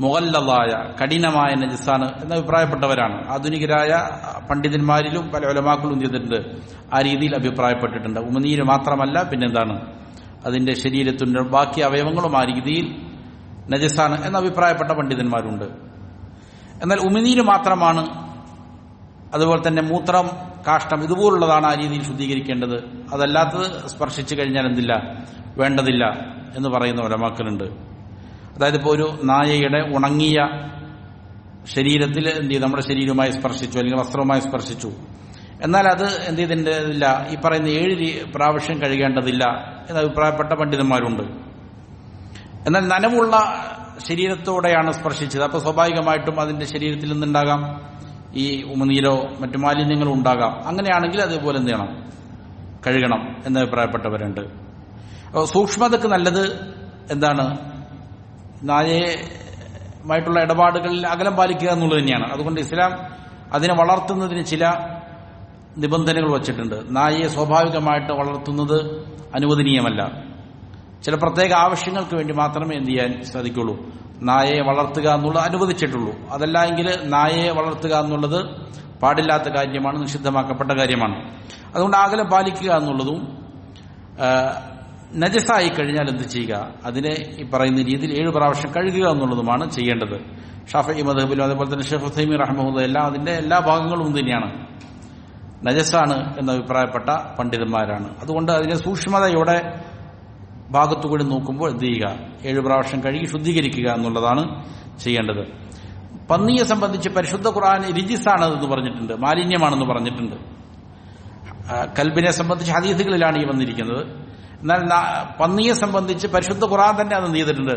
മുഗല്ലദായ കഠിനമായ നജസാണ് എന്ന് അഭിപ്രായപ്പെട്ടവരാണ്. ആധുനികരായ പണ്ഡിതന്മാരിലും പല ഉലമാക്കളും ചെയ്തിട്ടുണ്ട്, ആ രീതിയിൽ അഭിപ്രായപ്പെട്ടിട്ടുണ്ട്. ഉമിനീര് മാത്രമല്ല, പിന്നെന്താണ്, അതിന്റെ ശരീരത്തിന്റെ ബാക്കി അവയവങ്ങളും ആ രീതിയിൽ നജസാണ് എന്ന് അഭിപ്രായപ്പെട്ട പണ്ഡിതന്മാരുണ്ട്. എന്നാൽ ഉമിനീര് മാത്രമാണ്, അതുപോലെ തന്നെ മൂത്രം, കാഷ്ടം, ഇതുപോലുള്ളതാണ് ആ രീതിയിൽ ശുദ്ധീകരിക്കേണ്ടത്. അതല്ലാത്തത് സ്പർശിച്ചു കഴിഞ്ഞാൽ എന്തില്ല, വേണ്ടതില്ല എന്ന് പറയുന്ന ഉലമാക്കളുണ്ട്. അതായത് ഇപ്പോൾ ഒരു നായയുടെ ഉണങ്ങിയ ശരീരത്തിൽ എന്ത് ചെയ്തു, നമ്മുടെ ശരീരവുമായി സ്പർശിച്ചു അല്ലെങ്കിൽ വസ്ത്രവുമായി സ്പർശിച്ചു, എന്നാൽ അത് എന്ത് ചെയ്തില്ല, ഈ പറയുന്ന 7 പ്രാവശ്യം കഴുകേണ്ടതില്ല എന്ന് അഭിപ്രായപ്പെട്ട പണ്ഡിതന്മാരുണ്ട്. എന്നാൽ നനവുള്ള ശരീരത്തോടെയാണ് സ്പർശിച്ചത്, അപ്പോൾ സ്വാഭാവികമായിട്ടും അതിന്റെ ശരീരത്തിൽ നിന്നുണ്ടാകാം ഈ ഉമിനീരോ മറ്റു മാലിന്യങ്ങളോ ഉണ്ടാകാം. അങ്ങനെയാണെങ്കിൽ അതേപോലെ എന്ത് ചെയ്യണം, കഴുകണം എന്ന് അഭിപ്രായപ്പെട്ടവരുണ്ട്. സൂക്ഷ്മതക്ക് നല്ലത് എന്താണ്, നായയുമായിട്ടുള്ള ഇടപാടുകളിൽ അകലം പാലിക്കുക എന്നുള്ളത് തന്നെയാണ്. അതുകൊണ്ട് ഇസ്ലാം അതിനെ വളർത്തുന്നതിന് ചില നിബന്ധനകൾ വച്ചിട്ടുണ്ട്. നായയെ സ്വാഭാവികമായിട്ട് വളർത്തുന്നത് അനുവദനീയമല്ല. ചില പ്രത്യേക ആവശ്യങ്ങൾക്ക് വേണ്ടി മാത്രമേ എന്ത് ചെയ്യാൻ സാധിക്കുള്ളൂ, നായയെ വളർത്തുക എന്നുള്ളത് അനുവദിച്ചിട്ടുള്ളൂ. അതല്ല എങ്കിൽ നായയെ വളർത്തുക എന്നുള്ളത് പാടില്ലാത്ത കാര്യമാണ്, നിഷിദ്ധമാക്കപ്പെട്ട കാര്യമാണ്. അതുകൊണ്ട് അകലം പാലിക്കുക എന്നുള്ളതും നജസായി കഴിഞ്ഞാൽ എന്ത് ചെയ്യുക, അതിനെ ഈ പറയുന്ന രീതിയിൽ 7 പ്രാവശ്യം കഴുകുക എന്നുള്ളതുമാണ് ചെയ്യേണ്ടത്. ഷാഫിഈ മദ്ഹബിലും അതേപോലെ തന്നെ ഷെയ്ഖ് ഉസൈമീൻ റഹിമഹുല്ലാഹ് എല്ലാം അതിന്റെ എല്ലാ ഭാഗങ്ങളും തന്നെയാണ് നജസാണ് എന്ന് അഭിപ്രായപ്പെട്ട പണ്ഡിതന്മാരാണ്. അതുകൊണ്ട് അതിനെ സൂക്ഷ്മതയോടെ ഭാഗത്തുകൂടി നോക്കുമ്പോൾ എന്ത് ചെയ്യുക, 7 പ്രാവശ്യം കഴുകി ശുദ്ധീകരിക്കുക എന്നുള്ളതാണ് ചെയ്യേണ്ടത്. പന്നിയെ സംബന്ധിച്ച് പരിശുദ്ധ ഖുർആൻ റിജിസാണ് എന്ന് പറഞ്ഞിട്ടുണ്ട്, മാലിന്യമാണെന്ന് പറഞ്ഞിട്ടുണ്ട്. കൽബിനെ സംബന്ധിച്ച് ഹദീസുകളിലാണ് ഈ വന്നിരിക്കുന്നത്. എന്നാൽ പന്നിയെ സംബന്ധിച്ച് പരിശുദ്ധ ഖുർആൻ തന്നെ അത് ചെയ്തിട്ടുണ്ട്,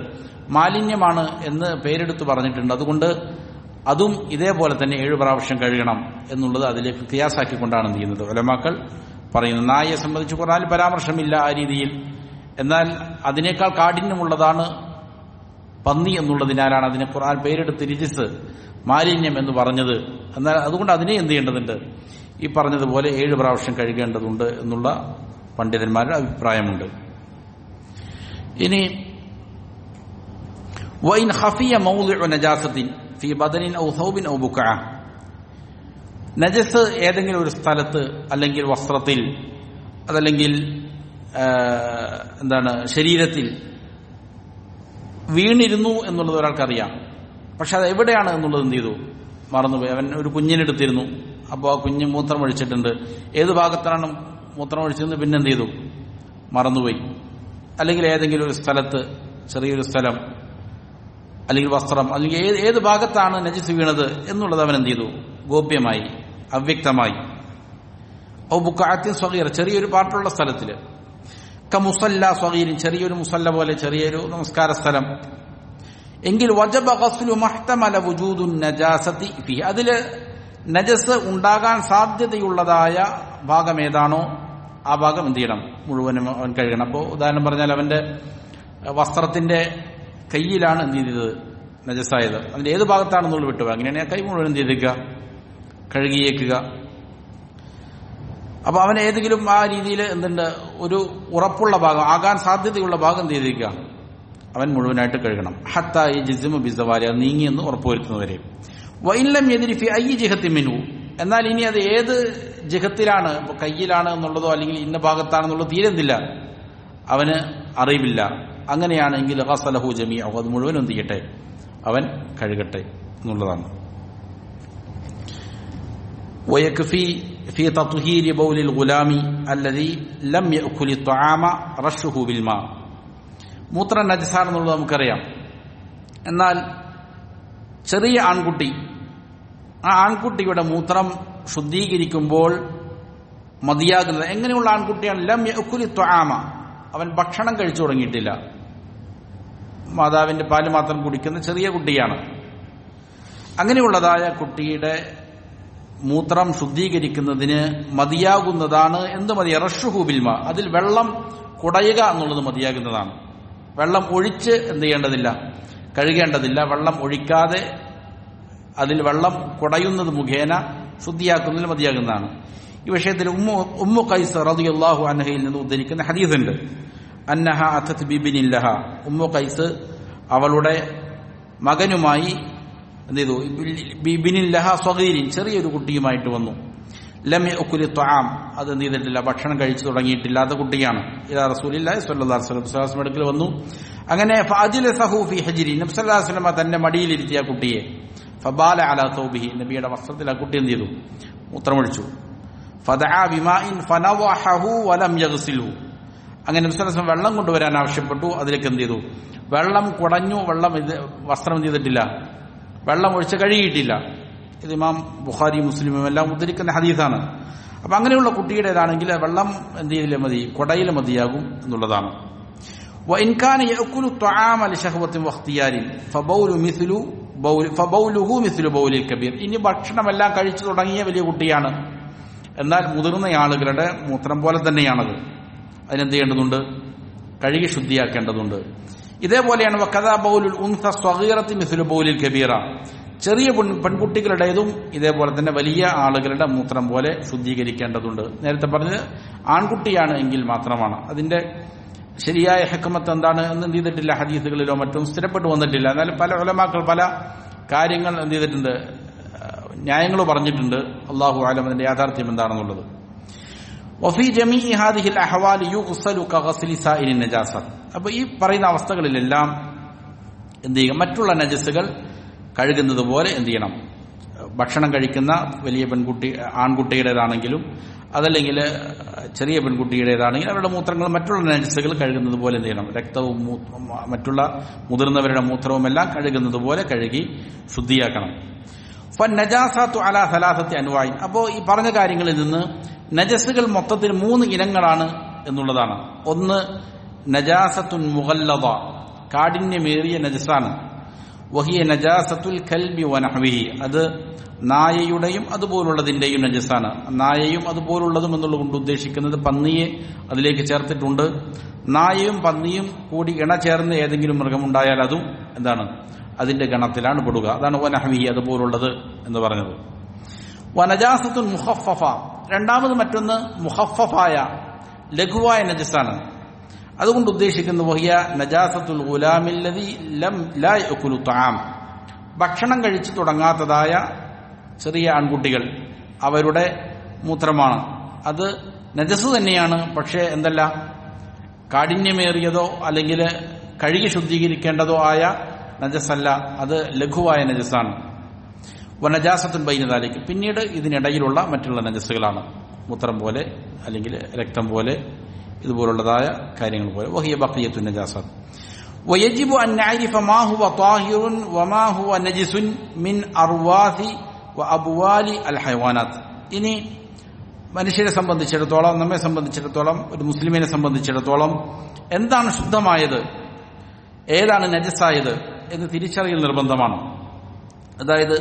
മാലിന്യമാണ് എന്ന് പേരെടുത്ത് പറഞ്ഞിട്ടുണ്ട്. അതുകൊണ്ട് അതും ഇതേപോലെ തന്നെ 7 പ്രാവശ്യം കഴുകണം എന്നുള്ളത് അതിലേക്ക് ഖിയാസാക്കിക്കൊണ്ടാണ് ചെയ്യുന്നത് ഉലമാക്കൾ പറയുന്നത്. നായയെ സംബന്ധിച്ച് ഖുർആനിൽ പരാമർശമില്ല ആ രീതിയിൽ. എന്നാൽ അതിനേക്കാൾ കാഠിന്യമുള്ളതാണ് പന്നി എന്നുള്ളതിനാലാണ് അതിനെ ഖുർആൻ പേരെടുത്ത് റിജിസ്, മാലിന്യം എന്ന് പറഞ്ഞത്. എന്നാൽ അതുകൊണ്ട് അതിനെ എന്ത് ചെയ്യേണ്ടതുണ്ട്, ഈ പറഞ്ഞതുപോലെ 7 പ്രാവശ്യം കഴുകേണ്ടതുണ്ട് എന്നുള്ള പണ്ഡിതന്മാരുടെ അഭിപ്രായമുണ്ട്. ഇനി വൈൻ ഖഫിയ മൗദിഉ നജാസത്തിൻ ഫീ ബദനിൻ ഔ സൗബിൻ ഔ ബുഖഅ, നജസ് ഏതെങ്കിലും ഒരു സ്ഥലത്ത് അല്ലെങ്കിൽ വസ്ത്രത്തിൽ അതല്ലെങ്കിൽ ശരീരത്തിൽ വീണിരുന്നു എന്നുള്ളത് ഒരാൾക്കറിയാം. പക്ഷെ അത് എവിടെയാണ് എന്നുള്ളത് എന്ത് ചെയ്തു, മറന്നുപോയി. അവൻ ഒരു കുഞ്ഞിനെടുത്തിരുന്നു, അപ്പോൾ ആ കുഞ്ഞ് മൂത്രമൊഴിച്ചിട്ടുണ്ട്. ഏത് ഭാഗത്താണ് മൂത്രമൊഴിച്ചതെന്ന് പിന്നെ എന്ത് ചെയ്തു, മറന്നുപോയി. അല്ലെങ്കിൽ ഏതെങ്കിലും ഒരു സ്ഥലത്ത്, ചെറിയൊരു സ്ഥലം അല്ലെങ്കിൽ വസ്ത്രം അല്ലെങ്കിൽ ഏത് ഭാഗത്താണ് നജസ് വീണത് എന്നുള്ളത് അവൻ എന്ത് ചെയ്തു, ഗോപ്യമായി, അവ്യക്തമായി. ഔ ബുഖഅത്തിൻ സ്വഗീറ, ചെറിയൊരു പാർട്ടുള്ള സ്ഥലത്തിൽ, കമുസല്ല സ്വഗീരിൻ, ചെറിയൊരു മുസല്ല പോലെ ചെറിയൊരു നമസ്കാര സ്ഥലം, എങ്കിൽ വജബ ഗസ്ലു മഹ്തമല വുജൂദുൻ നജാസതി ഫീ, അതില് നജസ് ഉണ്ടാകാൻ സാധ്യതയുള്ളതായ ഭാഗം ഏതാണോ ആ ഭാഗം എന്ത് ചെയ്യണം, മുഴുവനും അവൻ കഴുകണം. അപ്പോൾ ഉദാഹരണം പറഞ്ഞാൽ അവന്റെ വസ്ത്രത്തിന്റെ കയ്യിലാണ് എന്ത് ചെയ്തത്, നജസായത്, അതിന്റെ ഏത് ഭാഗത്താണെന്നുള്ളത് വിട്ടു, അങ്ങനെയാണെങ്കിൽ കൈ മുഴുവൻ എന്ത് ചെയ്തേക്കുക, കഴുകിയേക്കുക. അപ്പൊ അവൻ ഏതെങ്കിലും ആ രീതിയിൽ എന്തുണ്ട്, ഒരു ഉറപ്പുള്ള ഭാഗം, ആകാൻ സാധ്യതയുള്ള ഭാഗം എന്ത് ചെയ്തേക്കുക, അവൻ മുഴുവനായിട്ട് കഴുകണം. ഹത്താ യജ്സിമു ബിസവാലി, അത് നീങ്ങിയെന്ന് ഉറപ്പുവരുത്തുന്നവരെ. വഇല്ലം യദ്രി ഫി അയ്യി ജിഹത്തിൻ മിൻഹു, എന്നാൽ ഇനി അത് ഏത് ജിഹത്തിലാണ്, ഇപ്പൊ കയ്യിലാണ് എന്നുള്ളതോ അല്ലെങ്കിൽ ഇന്ന ഭാഗത്താണെന്നുള്ളതോ തീരെന്തില്ല, അവന് അറിവില്ല. അങ്ങനെയാണെങ്കിൽ ഗസലഹു ജമീഅഹു, അത് മുഴുവൻ എന്ത് ചെയ്യട്ടെ, അവൻ കഴുകട്ടെ എന്നുള്ളതാണ്. വയക്ഫി ഫി തത്ഹീരി ബൗലിൽ ഗുലാമി അല്ലദീ ലം യഅകുലി ത്വആമ റഷ്ഹു ബിൽ മാ, മൂത്രം നജസാണെന്നുള്ളത് നമുക്കറിയാം. എന്നാൽ ചെറിയ ആൺകുട്ടി, ആ ആൺകുട്ടിയുടെ മൂത്രം ശുദ്ധീകരിക്കുമ്പോൾ മതിയാകുന്നത് എങ്ങനെയുള്ള ആൺകുട്ടിയാണ്, ലം യഅകുലി ത്വആമ, അവൻ ഭക്ഷണം കഴിച്ചു തുടങ്ങിയിട്ടില്ല, മാതാവിന്റെ പാല് മാത്രം കുടിക്കുന്ന ചെറിയ കുട്ടിയാണ്. അങ്ങനെയുള്ളതായ കുട്ടിയുടെ മൂത്രം ശുദ്ധീകരിക്കുന്നതിന് മതിയാകുന്നതാണ് എന്ത് മതി, റഷ്ഹു ബിൽ മാ, അതിൽ വെള്ളം കുടയുക എന്നുള്ളത് മതിയാകുന്നതാണ്. വെള്ളം ഒഴിച്ച് എന്ത് ചെയ്യേണ്ടതില്ല, കഴുകേണ്ടതില്ല. വെള്ളം ഒഴിക്കാതെ അതിൽ വെള്ളം കുടയുന്നത് മുഖേന ശുദ്ധിയാക്കുന്നതിൽ മതിയാകുന്നതാണ്. ഈ വിഷയത്തിൽ ഉമ്മു ഖൈസ് റളിയല്ലാഹു അൻഹയിൽ നിന്ന് ഉദ്ധരിക്കുന്ന ഹദീസുണ്ട്. അന്നഹ അത്തത് ബിബിനിൻ ലഹ, ഉമ്മു ഖൈസ് അവളുടെ മകനുമായി എന്ത് ചെയ്തു, ബിബിനിൻ ലഹ സ്വഗീരിൻ, ചെറിയൊരു കുട്ടിയുമായിട്ട് വന്നു. ലം യഅകുലി ത്വആം, അത് എന്ത് ചെയ്തിട്ടില്ല, ഭക്ഷണം കഴിച്ചു തുടങ്ങിയിട്ടില്ലാത്ത കുട്ടിയാണ്. ഇലാ റസൂലില്ലാഹി സ്വല്ലല്ലാഹു അലൈഹി വസല്ലം അടുക്കൽ വന്നു. അങ്ങനെ ഫഅജ്ലസഹു ഫീ ഹജ്രി, നബി സല്ലല്ലാഹു അലൈഹി വസല്ലം തന്റെ മടിയിലിരുത്തിയ കുട്ടിയെ, ഫബാല അലാ തൗബിഹി, നബിയുടെ വസ്ത്രത്തിൽ ആ കുട്ടി എന്ത് ചെയ്തു, മൂത്രമൊഴിച്ചു. ഫദഅ ബിമാഇൻ ഫനവഹഹു വലം യഗ്സിൽഹു, അങ്ങനെ നബി സല്ലല്ലാഹു അലൈഹി വസല്ലം വെള്ളം കൊണ്ടുവരാൻ ആവശ്യപ്പെട്ടു. അതിലേക്ക് എന്ത് ചെയ്തു, വെള്ളം കുടഞ്ഞു, വസ്ത്രം എന്ത് ചെയ്തിട്ടില്ല, വെള്ളം ഒഴിച്ച് കഴുകിയിട്ടില്ല. ഇത് ഇമാം ബുഖാരി മുസ്ലിമും എല്ലാം ഉദ്ധരിക്കുന്ന ഹദീസാണ്. അപ്പൊ അങ്ങനെയുള്ള കുട്ടിയുടേതാണെങ്കിൽ വെള്ളം എന്ത് ചെയ്തില്ല മതി, കുടയിൽ മതിയാകും എന്നുള്ളതാണ്. وإن كان يأكل الطعام لشهوة واختيار فبوله مثل بول الكبير. ഇനി ഭക്ഷണമെല്ലാം കഴിച്ചു തുടങ്ങിയ വലിയ കുട്ടിയാണ്, എന്നാൽ മുതിർന്ന ആളുകളുടെ മൂത്രം പോലെ തന്നെയാണത്. അതിനെന്ത് ചെയ്യേണ്ടതുണ്ട്? കഴുകി ശുദ്ധിയാക്കേണ്ടതുണ്ട്. ഇതേപോലെയാണ് വകദാ ബൗലുൽ ഉൻസ സ്വഗീറത്തി മിസ്ലു ബൗലിൽ കബീറ. ചെറിയ പെൺകുട്ടികളുടേതും ഇതേപോലെ തന്നെ വലിയ ആളുകളുടെ മൂത്രം പോലെ ശുദ്ധീകരിക്കേണ്ടതുണ്ട്. നേരത്തെ പറഞ്ഞത് ആൺകുട്ടിയാണ് എങ്കിൽ മാത്രമാണ്. അതിന്റെ ശരിയായ ഹിക്മത്ത് എന്താണ് എന്ന് എന്ത് ചെയ്തിട്ടില്ല, ഹദീസുകളിലോ മറ്റും സ്ഥിരപ്പെട്ടു വന്നിട്ടില്ല. എന്നാലും പല ഉലമാക്കൾ പല കാര്യങ്ങൾ എന്ത് ചെയ്തിട്ടുണ്ട്, ന്യായങ്ങൾ പറഞ്ഞിട്ടുണ്ട്. അല്ലാഹു അലം അതിന്റെ യാഥാർത്ഥ്യം എന്താണെന്നുള്ളത്. വഫീ ജമീഇ ഹാദിഹിൽ അഹ്വാലി യുഗ്സലു കഗസ്ലി സായിരി നജാസത്ത്. അപ്പോൾ ഈ പറയുന്ന അവസ്ഥകളിലെല്ലാം എന്ത് ചെയ്യുക, മറ്റുള്ള നജസുകൾ കഴുകുന്നത് പോലെ എന്ത് ചെയ്യണം, ഭക്ഷണം കഴിക്കുന്ന വലിയ ആൺകുട്ടിയുടേതാണെങ്കിലും അതല്ലെങ്കിൽ ചെറിയ പെൺകുട്ടിയുടേതാണെങ്കിൽ അവരുടെ മൂത്രങ്ങൾ മറ്റുള്ള നജസുകൾ കഴുകുന്നത് പോലെ എന്ത് ചെയ്യണം, രക്തവും മറ്റുള്ള മുതിർന്നവരുടെ മൂത്രവും എല്ലാം കഴുകുന്നത് പോലെ കഴുകി ശുദ്ധിയാക്കണം. ഫന്നജാസാത്തു അലാ സലാസത്തി അൻവാഇൻ. അപ്പോൾ ഈ പറഞ്ഞ കാര്യങ്ങളിൽ നിന്ന് നജസുകൾ മൊത്തത്തിൽ 3 ഇനങ്ങളാണ് എന്നുള്ളതാണ്. ഒന്ന് നജാസത്തുൻ മുഗല്ലദ, കാഠിന്യമേറിയ നജസാണ്. വഹിയ നജാസത്തുൽ കൽബി വനഹ്വിഹി, അത് നായയുടെയും അതുപോലുള്ളതിന്റെയും നജസാണ്. നായയും അതുപോലുള്ളതും എന്നുള്ളതുകൊണ്ട് ഉദ്ദേശിക്കുന്നത് പന്നിയെ അതിലേക്ക് ചേർത്തിട്ടുണ്ട്. നായയും പന്നിയും കൂടി ഇണ ചേർന്ന് ഏതെങ്കിലും മൃഗമുണ്ടായാൽ അതും എന്താണ്, അതിന്റെ ഗണത്തിലാണ് പെടുക. അതാണ് വനഹ്വിഹി, അതുപോലുള്ളത് എന്ന് പറഞ്ഞത്. വനജാസത്തുൻ മുഖഫഫ, രണ്ടാമത് മറ്റൊന്ന് മുഖഫഫായ ലഘുവായ നജസാണ്. അതുകൊണ്ട് ഉദ്ദേശിക്കുന്നത് വഹിയ നജാസത്തുൽ ഗുലാമില്ലദി ലം ലാ യഅകുലു തആം, ഭക്ഷണം കഴിച്ചു തുടങ്ങാത്തതായ ചെറിയ ആൺകുട്ടികൾ, അവരുടെ മൂത്രമാണ്. അത് നജസ് തന്നെയാണ്, പക്ഷേ എന്തല്ല, കാഠിന്യമേറിയതോ അല്ലെങ്കിൽ കഴുകി ശുദ്ധീകരിക്കേണ്ടതോ ആയ നജസല്ല, അത് ലഘുവായ നജസാണ്. വനജാസത്തുൻ ബൈന ദാലിക, പിന്നീട് ഇതിനിടയിലുള്ള മറ്റുള്ള നജസുകളാണ്, മൂത്രം പോലെ അല്ലെങ്കിൽ രക്തം പോലെ ഇതുപോലുള്ളതായ കാര്യങ്ങൾ പോലെ. വഹിയ ബഖിയത്തുൻ നജാസത്ത്. വയജിബു അൻ നഅരിഫ മാ ഹുവ ത്വാഹിറുൻ വമാ ഹുവ നജിസുൻ മിൻ അർവാസി വഅബ്വാലി അൽ ഹൈവാനാത്ത്. ഇനി മനുഷ്യരെ സംബന്ധിച്ചിടത്തോളം, നമ്മെ സംബന്ധിച്ചിടത്തോളം, ഒരു മുസ്ലിമിനെ സംബന്ധിച്ചിടത്തോളം എന്താണ് ശുദ്ധമായത്, ഏതാണ് നജസായത് എന്ന് തിരിച്ചറിയൽ നിർബന്ധമാണ്. അതായത്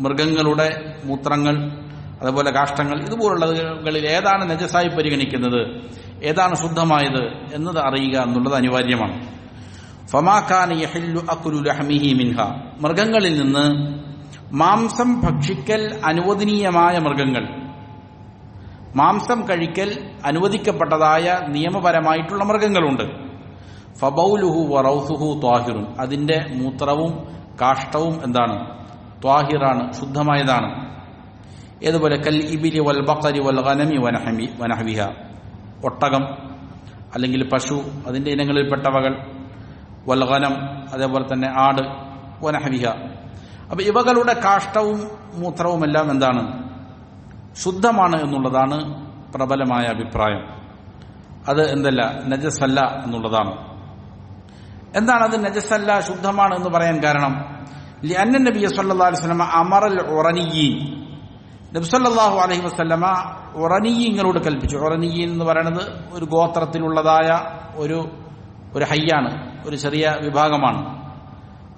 മൃഗങ്ങളുടെ മൂത്രങ്ങൾ, അതുപോലെ കാഷ്ടങ്ങൾ, ഇതുപോലുള്ളകളിൽ ഏതാണ് നജസായി പരിഗണിക്കുന്നത്, ഏതാണ് ശുദ്ധമായത് എന്നത് അറിയുക എന്നുള്ളത് അനിവാര്യമാണ്. ഫമാ കാന യഹില്ലു അക്ലു ലഹ്മിഹി മിൻഹ, മൃഗങ്ങളിൽ നിന്ന് മാംസം ഭക്ഷിക്കൽ അനുവദനീയമായ മൃഗങ്ങൾ, മാംസം കഴിക്കൽ അനുവദിക്കപ്പെട്ടതായ നിയമപരമായിട്ടുള്ള മൃഗങ്ങളുണ്ട്. ഫബൗലുഹു വറൗസുഹു ത്വാഹിറുൻ, അതിന്റെ മൂത്രവും കാഷ്ടവും എന്താണ്, ത്വാഹിറാണ്, ശുദ്ധമായതാണ്. ഏതുപോലെ കൽ ഇബിലി വൽ ബഖരി വൽ ഗനമി വനഹ്വിഹ, ഒട്ടകം അല്ലെങ്കിൽ പശു, അതിന്റെ ഇനങ്ങളിൽപ്പെട്ടവകൾ, വൽ ഗനം, അതേപോലെ തന്നെ ആട്, വനഹ്വിഹ. അപ്പൊ ഇവകളുടെ കാഷ്ടവും മൂത്രവുമെല്ലാം എന്താണ്, ശുദ്ധമാണ് എന്നുള്ളതാണ് പ്രബലമായ അഭിപ്രായം. അത് എന്തല്ല, നജസല്ല എന്നുള്ളതാണ്. എന്താണ് അത് നജസല്ല, ശുദ്ധമാണ് എന്ന് പറയാൻ കാരണം? ലിഅന്ന നബി സല്ലല്ലാഹു അലൈഹി വസല്ലമ അമറൽ ഉറനിയീൻ, നബി സല്ലല്ലാഹു അലൈഹി വസല്ലമ ഉറനിയീങ്ങളോട് കൽപ്പിച്ചു. ഉറനിയീൻ എന്ന് പറയുന്നത് ഒരു ഗോത്രത്തിലുള്ളതായ ഒരു ഹയ്യാണ്, ഒരു ചെറിയ വിഭാഗമാണ്.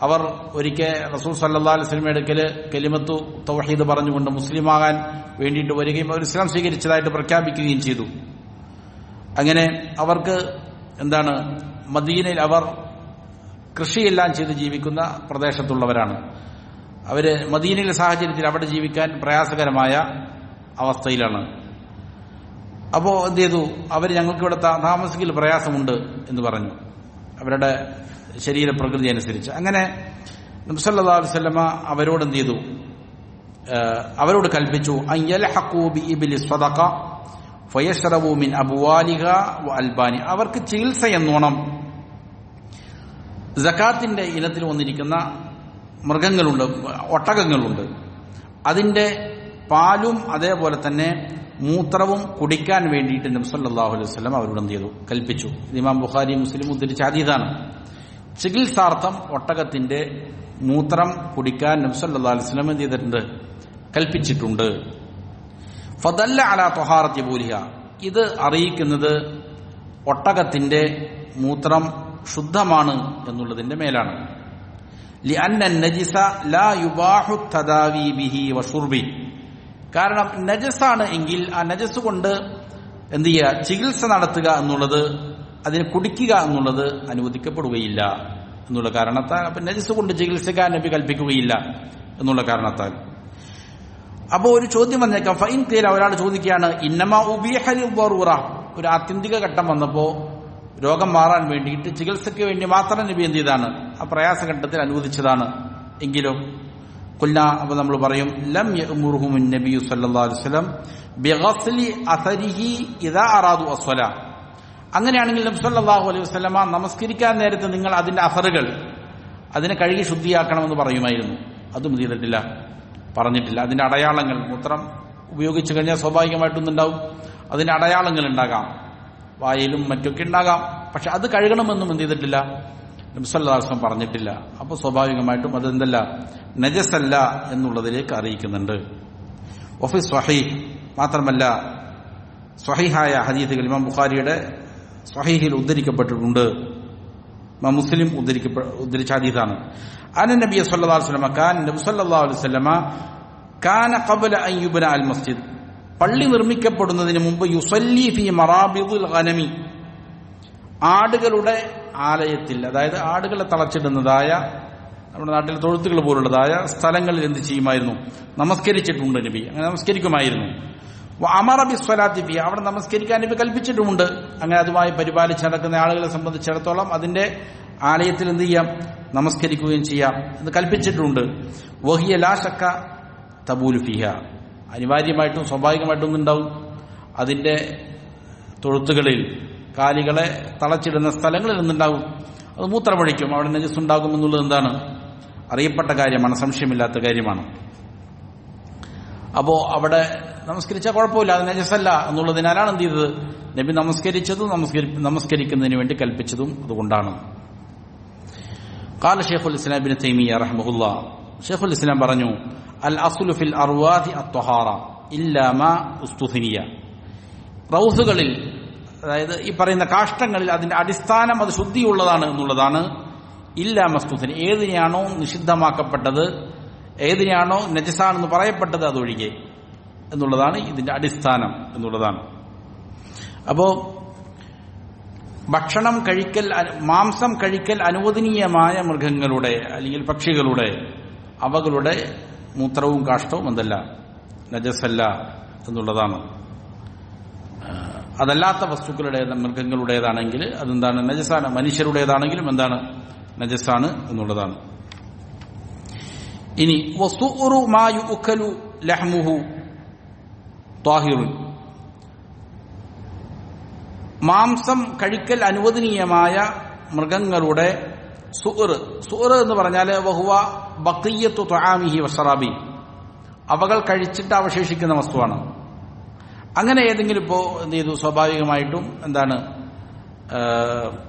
അവർ ഒരിക്കൽ റസൂൽ സല്ലല്ലാഹു അലൈഹി വസല്ലമയുടെ അടുക്കൽ കലിമത്തു തൗഹീദ് പറഞ്ഞുകൊണ്ട് മുസ്ലിമാകാൻ വേണ്ടിയിട്ട് വരികയും അവർ ഇസ്ലാം സ്വീകരിച്ചതായിട്ട് പ്രഖ്യാപിക്കുകയും ചെയ്തു. അങ്ങനെ അവർക്ക് എന്താണ്, മദീനയിൽ അവർ കൃഷിയെല്ലാം ചെയ്ത് ജീവിക്കുന്ന പ്രദേശത്തുള്ളവരാണ്. അവര് മദീനയിലെ സാഹചര്യത്തിൽ അവിടെ ജീവിക്കാൻ പ്രയാസകരമായ അവസ്ഥയിലാണ്. അപ്പോൾ എന്ത് ചെയ്തു, അവർ ഞങ്ങൾക്ക് ഇവിടെ താമസിക്കൽ പ്രയാസമുണ്ട് എന്ന് പറഞ്ഞു, അവരുടെ ശരീരപ്രകൃതി അനുസരിച്ച്. അങ്ങനെ നബി സല്ലല്ലാഹു അലൈഹി വസല്ലമ അവരോട് എന്ത് ചെയ്തു, അവരോട് കൽപ്പിച്ചു അൻ യൽഹഖൂ ബി ഇബ്ലി സ്വദഖ ഫയശ്റബൂ മിൻ അബ്വാലിഹ വഅൽബാനി, അവർക്ക് ചികിത്സ എന്നോണം സകാത്തിന്റെ ഇനത്തിൽ വന്നിരിക്കുന്ന മൃഗങ്ങളുണ്ട്, ഒട്ടകങ്ങളുണ്ട്, അതിന്റെ പാലും അതേപോലെ തന്നെ മൂത്രവും കുടിക്കാൻ വേണ്ടിയിട്ട് നബി സല്ലല്ലാഹു അലൈഹി വസല്ലം അവരോട് എന്ത് ചെയ്തു, കൽപ്പിച്ചു. ഇമാം ബുഖാരി മുസ്ലിം ഉദ്ധരിച്ച ഹദീസാണ്. ചികിത്സാർത്ഥം ഒട്ടകത്തിന്റെ മൂത്രം കുടിക്കാൻ നബി സല്ലല്ലാഹു അലൈഹി വസല്ലം എന്ത് ചെയ്തിട്ടുണ്ട്, കൽപ്പിച്ചിട്ടുണ്ട്. ഫദല്ല അലാ ത്വഹാറത്തി ബൂലിഹ, ഇത് അറിയിക്കുന്നത് ഒട്ടകത്തിന്റെ മൂത്രം ശുദ്ധമാണ് എന്നുള്ളതിന്റെ മേലാണ്. ലിഅന്ന നജിസ ലാ യുബാഹു തദാവി ബിഹി വശുർബി. കാരണം നജസാണ് എങ്കിൽ ആ നജസ് കൊണ്ട് എന്ത് ചെയ്യുക, ചികിത്സ നടത്തുക എന്നുള്ളത്, അതിനെ കുടിക്കുക എന്നുള്ളത് അനുവദിക്കപ്പെടുകയില്ല എന്നുള്ള കാരണത്താൽ, അപ്പൊ നജസ് കൊണ്ട് ചികിത്സിക്കാൻ നബി കൽപ്പിക്കുകയില്ല എന്നുള്ള കാരണത്താൽ. അപ്പോ ഒരു ചോദ്യം വന്നേക്കാം. ഫൈൻ തീര ഒരാൾ ചോദിക്കുകയാണ്, ഇന്നമാ ഉബീഹലി ദറൂറ, ഒരു ആത്യന്തിക ഘട്ടം വന്നപ്പോ രോഗം മാറാൻ വേണ്ടിയിട്ട് ചികിത്സയ്ക്ക് വേണ്ടി മാത്രം നബി എന്ത് ചെയ്താണ്, ആ പ്രയാസഘട്ടത്തിൽ അനുവദിച്ചതാണ്. എങ്കിലും അപ്പൊ നമ്മൾ പറയും ലം യഅ്മുറുഹും നബി സല്ലല്ലാഹു അലൈഹി വസല്ലം ബിഗസ്ലി അസരിഹി ഇദാ അറാദു അസ്സലാ. അങ്ങനെയാണെങ്കിൽ നബി സല്ലല്ലാഹു അലൈഹി വസല്ലമ നമസ്കരിക്കാൻ നേരത്തെ നിങ്ങൾ അതിന്റെ അസറുകൾ, അതിനെ കഴുകി ശുദ്ധിയാക്കണമെന്ന് പറയുമായിരുന്നു. അതും ചെയ്തിട്ടില്ല, പറഞ്ഞിട്ടില്ല. അതിന്റെ അടയാളങ്ങൾ, മൂത്രം ഉപയോഗിച്ചു കഴിഞ്ഞാൽ സ്വാഭാവികമായിട്ടൊന്നുണ്ടാവും, അതിന്റെ അടയാളങ്ങൾ ഉണ്ടാകാം, വായിലും മറ്റൊക്കെ ഉണ്ടാകാം. പക്ഷെ അത് കഴുകണമെന്നും എന്ത് ചെയ്തിട്ടില്ല, നബി സല്ലല്ലാഹു അലൈഹി വസല്ലം പറഞ്ഞിട്ടില്ല. അപ്പോൾ സ്വാഭാവികമായിട്ടും അതെന്തല്ല, നജസല്ല എന്നുള്ളതിലേക്ക് അറിയിക്കുന്നുണ്ട്. വഫി സ്വഹീഹ്, മാത്രമല്ല സ്വഹീഹായ ഹദീസുകൾ ഇമാം ബുഖാരിയുടെ സ്വഹീഹിൽ ഉദ്ധരിക്കപ്പെട്ടിട്ടുണ്ട്, ഇമാം മുസ്ലിം ഉദ്ധരിച്ച ഹദീസാണ്. അന്ന നബി സല്ലല്ലാഹു അലൈഹി വസല്ലം നബി സല്ലല്ലാഹു അലൈഹി വസല്ലം കാന ഖബ്ല അൻ യുബ്ന അൽ മസ്ജിദ്, പള്ളി നിർമ്മിക്കപ്പെടുന്നതിന് മുമ്പ് യുസല്ലി ഫി മറാബിദുൽ ഗനമി, ആടുകളുടെ ആലയത്തിൽ, അതായത് ആടുകളെ തളച്ചിടുന്നതായ നമ്മുടെ നാട്ടിലെ തൊഴുത്തുകൾ പോലുള്ളതായ സ്ഥലങ്ങളിൽ എന്ത് ചെയ്യുമായിരുന്നു, നമസ്കരിച്ചിട്ടുണ്ട് നബി. അങ്ങനെ നമസ്കരിക്കുമായിരുന്നു. അമറ ബിസ്വലാത്തി ഫി, അവിടെ നമസ്കരിക്കാൻ നബി കൽപ്പിച്ചിട്ടുമുണ്ട്. അങ്ങനെ അതുമായി പരിപാലിച്ച് നടക്കുന്ന ആളുകളെ സംബന്ധിച്ചിടത്തോളം അതിന്റെ ആലയത്തിൽ എന്ത് ചെയ്യാം, നമസ്കരിക്കുകയും ചെയ്യാം എന്ന് കൽപ്പിച്ചിട്ടുണ്ട്. വഹിയ ലാ ശക്ക തബൂലു ഫിഹ, അനിവാര്യമായിട്ടും സ്വാഭാവികമായിട്ടും ഉണ്ടാവും അതിന്റെ തൊഴുത്തുകളിൽ, കാലികളെ തളച്ചിടുന്ന സ്ഥലങ്ങളിൽ നിന്നുണ്ടാകും, അത് മൂത്രമൊഴിക്കും, അവിടെ നജസ് ഉണ്ടാകും എന്നുള്ളത് എന്താണ്, അറിയപ്പെട്ട കാര്യമാണ്, സംശയമില്ലാത്ത കാര്യമാണ്. അപ്പോ അവിടെ നമസ്കരിച്ചാൽ കുഴപ്പമില്ല, അത് നജസല്ല എന്നുള്ളതിനാലാണ് എന്ത് ചെയ്തത്, നബി നമസ്കരിച്ചതും നമസ്കരിക്കുന്നതിന് വേണ്ടി കൽപ്പിച്ചതും അതുകൊണ്ടാണ്. ഖാല ശൈഖുൽ ഇസ്ലാം ഇബ്നു തൈമിയ്യ റഹിമഹുല്ലാ, ശൈഖുൽ ഇസ്ലാം പറഞ്ഞു, അൽ അസ്ലു ഫിൽ അർവാഹി അത്വഹാറ ഇല്ലാ മാ ഉസ്തുഥിനിയ, റൗസുകളിൽ, അതായത് ഈ പറയുന്ന കാഷ്ടങ്ങളിൽ അതിന്റെ അടിസ്ഥാനം അത് ശുദ്ധിയുള്ളതാണ് എന്നുള്ളതാണ്. ഇല്ലാ മസ്തുഥിനി, ഏതിനെയാണോ നിഷിദ്ധമാക്കപ്പെട്ടത്, ഏതിനെയാണോ നജസാണെന്ന് പറയപ്പെട്ടത് അതൊഴികെ എന്നുള്ളതാണ് ഇതിന്റെ അടിസ്ഥാനം എന്നുള്ളതാണ്. അപ്പോ ഭക്ഷണം കഴിക്കൽ, മാംസം കഴിക്കൽ അനുവദനീയമായ മൃഗങ്ങളുടെ അല്ലെങ്കിൽ പക്ഷികളുടെ, അവകളുടെ മൂത്രവും കാഷ്ടവും എന്തല്ല, നജസല്ല എന്നുള്ളതാണ്. അതല്ലാത്ത വസ്തുക്കളുടെ, മൃഗങ്ങളുടേതാണെങ്കിൽ അതെന്താണ്, നജസാണ്. മനുഷ്യരുടേതാണെങ്കിലും എന്താണ്, നജസാണ് എന്നുള്ളതാണ്. ഇനി വസുഉറു മാ യുഅ്കലു ലഹ്മുഹു ത്വാഹിറുൻ, മാംസം കഴിക്കൽ അനുവദനീയമായ മൃഗങ്ങളുടെ സുഉർ എന്ന് പറഞ്ഞാൽ വഹുവ ബഖിയ്യത്തു തുആമിഹി വശറാബി, അവകൾ കഴിച്ചിട്ട് അവശേഷിക്കുന്ന വസ്തുവാണ്. അങ്ങനെ ഏതെങ്കിലും ഇപ്പോ എന്ത് ചെയ്തു, സ്വാഭാവികമായിട്ടും എന്താണ്,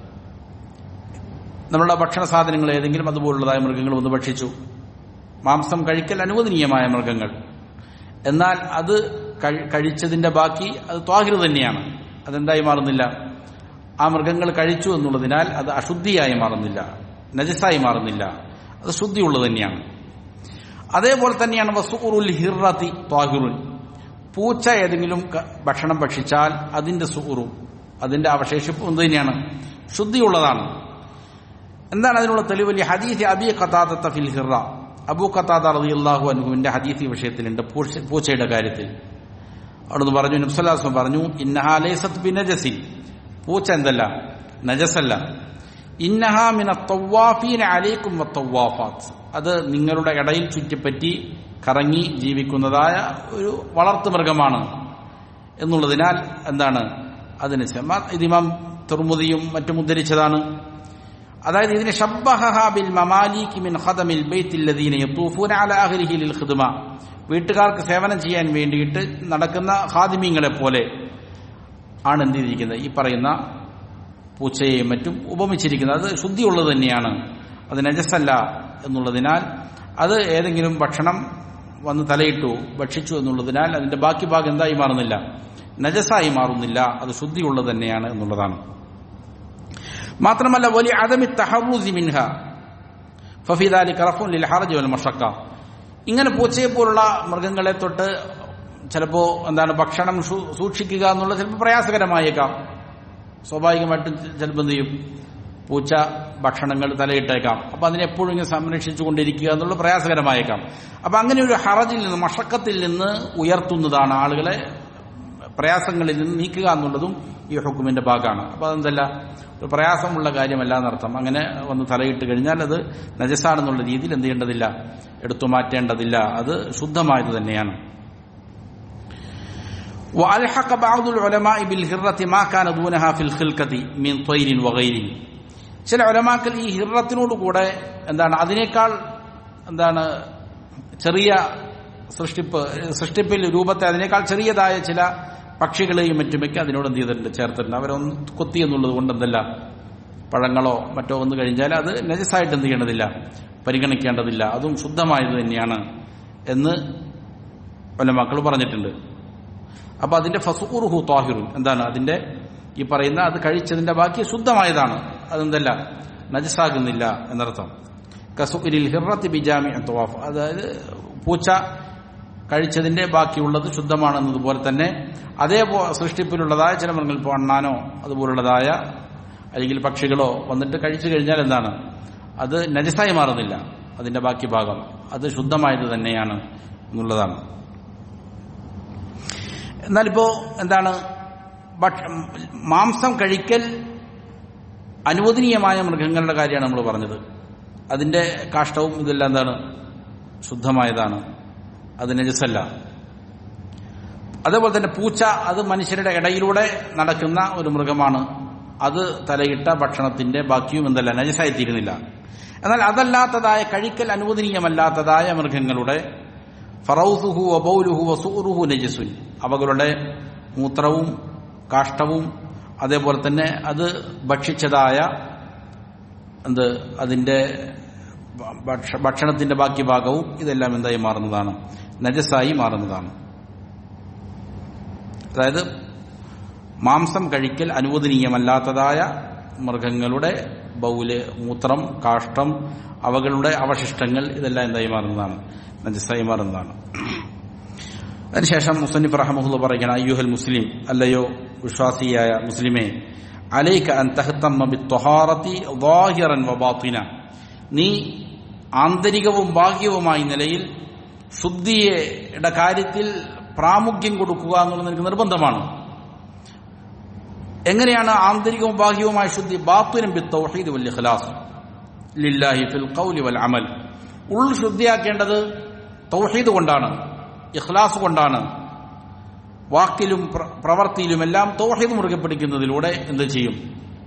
നമ്മളുടെ ഭക്ഷണ സാധനങ്ങൾ ഏതെങ്കിലും അതുപോലുള്ളതായ മൃഗങ്ങൾ ഒന്ന് ഭക്ഷിച്ചു, മാംസം കഴിക്കൽ അനുവദനീയമായ മൃഗങ്ങൾ, എന്നാൽ അത് കഴിച്ചതിന്റെ ബാക്കി അത് ത്വാഹിർ തന്നെയാണ്, അതെന്തായി മാറുന്നില്ല, ആ മൃഗങ്ങൾ കഴിച്ചു എന്നുള്ളതിനാൽ അത് അശുദ്ധിയായി മാറുന്നില്ല, നജസായി മാറുന്നില്ല, അത് ശുദ്ധിയുള്ളത് തന്നെയാണ്. അതേപോലെ തന്നെയാണ് വസുഉറുൽ ഹിർറതി ത്വാഹിറുൻ, പൂച്ച ഏതെങ്കിലും ഭക്ഷണം ഭക്ഷിച്ചാൽ അതിന്റെ സുഉറും അതിന്റെ അവശേഷിപ്പും എന്ത് തന്നെയാണ്, ശുദ്ധിയുള്ളതാണ്. എന്താണ് അതിനുള്ള തെളിവ്? ഹദീസ് അബീ ഖതാദത ഫിൽ ഹിർറ, അബൂ ഖതാദ റളിയല്ലാഹു അൻഹുവിന്റെ ഹദീസ് വിഷയത്തിലുണ്ട്, പൂച്ചയുടെ കാര്യത്തിൽ. അവിടുന്ന് പറഞ്ഞു, നബി സല്ലല്ലാഹു അലൈഹി വസല്ലം പറഞ്ഞു, ഇന്നഹാ ലൈസത് ബിനജസിൻ, പൂച്ച എന്തല്ല, നജസല്ല. ഇന്നഹാ മിനത് തവ്വാഫീന അലൈക്കും വത്തവ്വാഫാത്ത്, അത് നിങ്ങളുടെ ഇടയിൽ ചുറ്റിപ്പറ്റി കറങ്ങി ജീവിക്കുന്നതായ ഒരു വളർത്തു മൃഗമാണ് എന്നുള്ളതിനാൽ എന്താണ് അതിന് ഇത് ഇമാം തുർമുദിയും മറ്റും ഉദ്ധരിച്ചതാണ്. അതായത് ഇതിനെ ശബ്ബഹഹ ബിൽ മമാലികി മിൻ ഖദമിൽ ബൈത്തിൽ ലദീന യതൂഫൂന അലാ അഹ്ലിഹി ലിൽ ഖിദ്മ, വീട്ടുകാർക്ക് സേവനം ചെയ്യാൻ വേണ്ടിയിട്ട് നടക്കുന്ന ഖാദിമീങ്ങളെ പോലെ ആണ് എന്ത് ചെയ്തിരിക്കുന്നത്, ഈ പറയുന്ന പൂച്ചയെയും മറ്റും ഉപമിച്ചിരിക്കുന്നത്. അത് ശുദ്ധിയുള്ളത് തന്നെയാണ്, അത് നജസല്ല എന്നുള്ളതിനാൽ അത് ഏതെങ്കിലും ഭക്ഷണം വന്ന് തലയിട്ടു ഭക്ഷിച്ചു എന്നുള്ളതിനാൽ അതിന്റെ ബാക്കി ഭാഗം എന്തായി മാറുന്നില്ല, നജസായി മാറുന്നില്ല, അത് ശുദ്ധിയുള്ളത് തന്നെയാണ് എന്നുള്ളതാണ്. മാത്രമല്ല വലിയ അദമി തഹറൂസി മിൻഹ ഫഫീ ദാലിക റഫഉൻ ലിൽ ഹർജ് വൽ മഷഖ. ഇങ്ങനെ പൂച്ചയെ പോലുള്ള മൃഗങ്ങളെ തൊട്ട് ചിലപ്പോൾ ഭക്ഷണം സൂക്ഷിക്കുക എന്നുള്ളത് ചിലപ്പോൾ പ്രയാസകരമായേക്കാം. സ്വാഭാവികമായിട്ടും ചിലപ്പോൾ എന്ത് ചെയ്യും, പൂച്ച ഭക്ഷണങ്ങൾ തലയിട്ടേക്കാം. അപ്പൊ അതിനെപ്പോഴും ഇങ്ങനെ സംരക്ഷിച്ചു കൊണ്ടിരിക്കുക എന്നുള്ള പ്രയാസകരമായേക്കാം. അപ്പൊ അങ്ങനെ ഒരു ഹറജിൽ നിന്ന്, മഷക്കത്തിൽ നിന്ന് ഉയർത്തുന്നതാണ്, ആളുകളെ പ്രയാസങ്ങളിൽ നിന്ന് നീക്കുക എന്നുള്ളതും ഈ ഹുക്കുമിന്റെ ഭാഗമാണ്. അപ്പൊ അതെന്തല്ല, ഒരു പ്രയാസമുള്ള കാര്യമല്ല എന്നർത്ഥം. അങ്ങനെ വന്ന് തലയിട്ട് കഴിഞ്ഞാൽ അത് നജസാണെന്നുള്ള രീതിയിൽ എന്ത് ചെയ്യേണ്ടതില്ല, എടുത്തു മാറ്റേണ്ടതില്ല, അത് ശുദ്ധമായത് തന്നെയാണ്. وألحق بعض العلماء بالهرة ما كان دونها في الخلقة من طير وغيره. ചില ഉലമാക്കൾ ഈ ഹിറത്തിനോട് കൂടെ അതിനേക്കാൾ ചെറിയ സൃഷ്ടിപ്പിൽ രൂപത്തെ അതിനേക്കാൾ ചെറിയതായ ചില പക്ഷികളെയും മറ്റുമൊക്കെ അതിനോട് എന്ത് ചെയ്തിട്ടുണ്ട്, ചേർത്തിട്ടുണ്ട്. അവരൊന്ന് കൊത്തി എന്നുള്ളത് കൊണ്ട് പഴങ്ങളോ മറ്റോ വന്നു കഴിഞ്ഞാൽ അത് നജസായിട്ട് എന്ത് ചെയ്യേണ്ടതില്ല, പരിഗണിക്കേണ്ടതില്ല, അതും ശുദ്ധമായത് തന്നെയാണ് എന്ന് ഉലമാക്കൾ പറഞ്ഞിട്ടുണ്ട്. അപ്പൊ അതിന്റെ ഫസൂറുഹു താഹിറുൻ അതിന്റെ ഈ പറയുന്ന അത് കഴിച്ചതിന്റെ ബാക്കി ശുദ്ധമായതാണ്, നജസാകുന്നില്ല എന്നർത്ഥം. കസുഇലിൽ ഹിറത്തി ബിജാമിഅ തവാഫ്, അതായത് പൂച്ച കഴിച്ചതിന്റെ ബാക്കിയുള്ളത് ശുദ്ധമാണെന്നതുപോലെ തന്നെ അതേ സൃഷ്ടിപ്പിലുള്ളതായ ചില മൃഗങ്ങൾ, ഇപ്പോൾ അണ്ണാനോ അതുപോലുള്ളതായ അല്ലെങ്കിൽ പക്ഷികളോ വന്നിട്ട് കഴിച്ചു കഴിഞ്ഞാൽ അത് നജസായി മാറുന്നില്ല, അതിന്റെ ബാക്കി ഭാഗം അത് ശുദ്ധമായത് തന്നെയാണ് എന്നുള്ളതാണ്. എന്നാലിപ്പോ മാംസം കഴിക്കൽ അനുവദനീയമായ മൃഗങ്ങളുടെ കാര്യമാണ് നമ്മൾ പറഞ്ഞത്. അതിന്റെ കാഷ്ടവും ഇതെല്ലാം ശുദ്ധമായതാണ്, അത് നജസല്ല. അതേപോലെ തന്നെ പൂച്ച, അത് മനുഷ്യരുടെ ഇടയിലൂടെ നടക്കുന്ന ഒരു മൃഗമാണ്, അത് തലയിട്ട ഭക്ഷണത്തിന്റെ ബാക്കിയും നജസായിത്തീരുന്നില്ല. എന്നാൽ അതല്ലാത്തതായ, കഴിക്കൽ അനുവദനീയമല്ലാത്തതായ മൃഗങ്ങളുടെ ഫറൗസുഹു വബൗലുഹു വസൂറുഹു നജസുൻ, അവകളുടെ മൂത്രവും കാഷ്ടവും അതേപോലെ തന്നെ അത് ഭക്ഷിച്ചതായ അതിന്റെ ഭക്ഷണത്തിന്റെ ബാക്കി ഭാഗവും ഇതെല്ലാം എന്തായി മാറുന്നതാണ്, നജസായി മാറുന്നതാണ്. അതായത് മാംസം കഴിക്കൽ അനുവദനീയമല്ലാത്തതായ മൃഗങ്ങളുടെ ബൗല്, മൂത്രം, കാഷ്ടം, അവകളുടെ അവശിഷ്ടങ്ങൾ ഇതെല്ലാം എന്തായി മാറുന്നതാണ്, നജസായി മാറുന്നതാണ്. അതിനുശേഷം മുസന്നിഫ് റഹ്മഹുല്ലാഹ് പറയുകയാണ്, അയ്യുഹൽ മുസ്ലിം, അല്ലയോ വിശ്വാസിയായ മുസ്ലിമേ, അലൈക അൻ തഹ്തമ്മ ബിത്വഹാറതി ളാഹിറൻ വബാത്തിന, നീ ആന്തരികവും ബാഹ്യവുമായ നിലയിൽ ശുദ്ധിയുടെ കാര്യത്തിൽ പ്രാമുഖ്യം കൊടുക്കുക എന്നുള്ളത് നിനക്ക് നിർബന്ധമാണ്. എങ്ങനെയാണ് ആന്തരികവും ബാഹ്യവുമായ ശുദ്ധി? ബാത്തിനും ബിത്തൗഹീദ് വൽ ഇഖ്ലാസ് ലില്ലാഹി ഫിൽ ഖൗലി വൽ അമൽ. ഉൾ ശുദ്ധിയാക്കേണ്ടത് തൗഹീദ് കൊണ്ടാണ്, ഇഖ്ലാസ് കൊണ്ടാണ്. വാക്കിലും പ്രവൃത്തിയിലുമെല്ലാം തൗഹീദ് മുറുകെ പിടിക്കുന്നതിലൂടെ എന്ത് ചെയ്യും?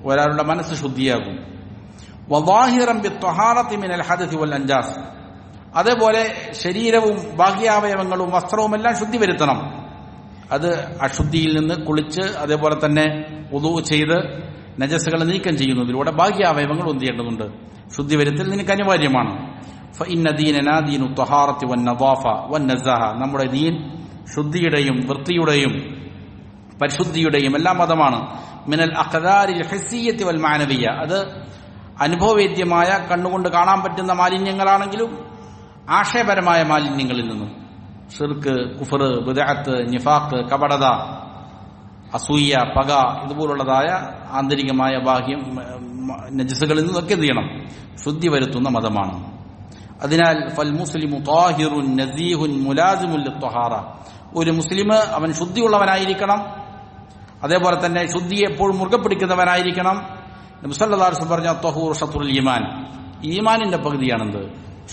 ഒരാളുടെ മനസ്സ് ശുദ്ധിയാകും. വദാഹിറൻ ബിത്വഹാറതി മിനൽ ഹദഥി വൽ അൻജാസ്, അതേപോലെ ശരീരവും ബാഹ്യാവയവങ്ങളും വസ്ത്രവുമെല്ലാം ശുദ്ധി വരുത്തണം. അത് അശുദ്ധിയിൽ നിന്ന് കുളിച്ച് അതേപോലെ തന്നെ വുളൂ ചെയ്ത് നജസുകൾ നീക്കം ചെയ്യുന്നതിലൂടെ ബാഹ്യാവയവങ്ങൾ എന്ത് ചെയ്യേണ്ടതുണ്ട്? ശുദ്ധി വരുത്തൽ നിനക്ക് അനിവാര്യമാണ്. ഫഇന്ന ദീനനാ ദീനു ത്വഹാറത്തി വന്നദാഫ വന്നസാഹ, നമ്മുടെ ദീൻ ശുദ്ധിയുടെയും വൃത്തിയുടെയും പരിശുദ്ധിയുടെയും എല്ലാം മതമാണ്. മിനൽ അഖ്ദാരിൽ ഹിസ്സിയ്യത്തി വൽ മാനവിയ്യ, അത് അനുഭവവേദ്യമായ കണ്ണുകൊണ്ട് കാണാൻ പറ്റുന്ന മാലിന്യങ്ങളാണെങ്കിലും ആശയപരമായ മാലിന്യങ്ങളിൽ നിന്നും, ഷിർക്ക്, കുഫർ, ബിദ്അത്ത്, നിഫാഖ്, കപടത, അസൂയ, പക, ഇതുപോലുള്ളതായ ആന്തരികമായ ബാഹ്യം നജസുകളിൽ നിന്നൊക്കെ എന്ത് ചെയ്യണം? ശുദ്ധി വരുത്തുന്ന മതമാണ്. അതിനാൽ ഫൽ മുസ്ലിമു ത്വാഹിറുൻ നസീഹുൻ മുലാസിമുൻ ലിത്വഹാറ, ഒരു മുസ്ലിം അവൻ ശുദ്ധിയുള്ളവനായിരിക്കണം, അതേപോലെ തന്നെ ശുദ്ധി എപ്പോഴും മുറുകെ പിടിക്കുന്നവനായിരിക്കണം. നബി സല്ലല്ലാഹു അലൈഹി വസല്ലം പറഞ്ഞ ത്വഹൂർ ഷത്റുൽ ഈമാൻ, ഈമാനിന്റെ പകുതിയാണെന്ത്?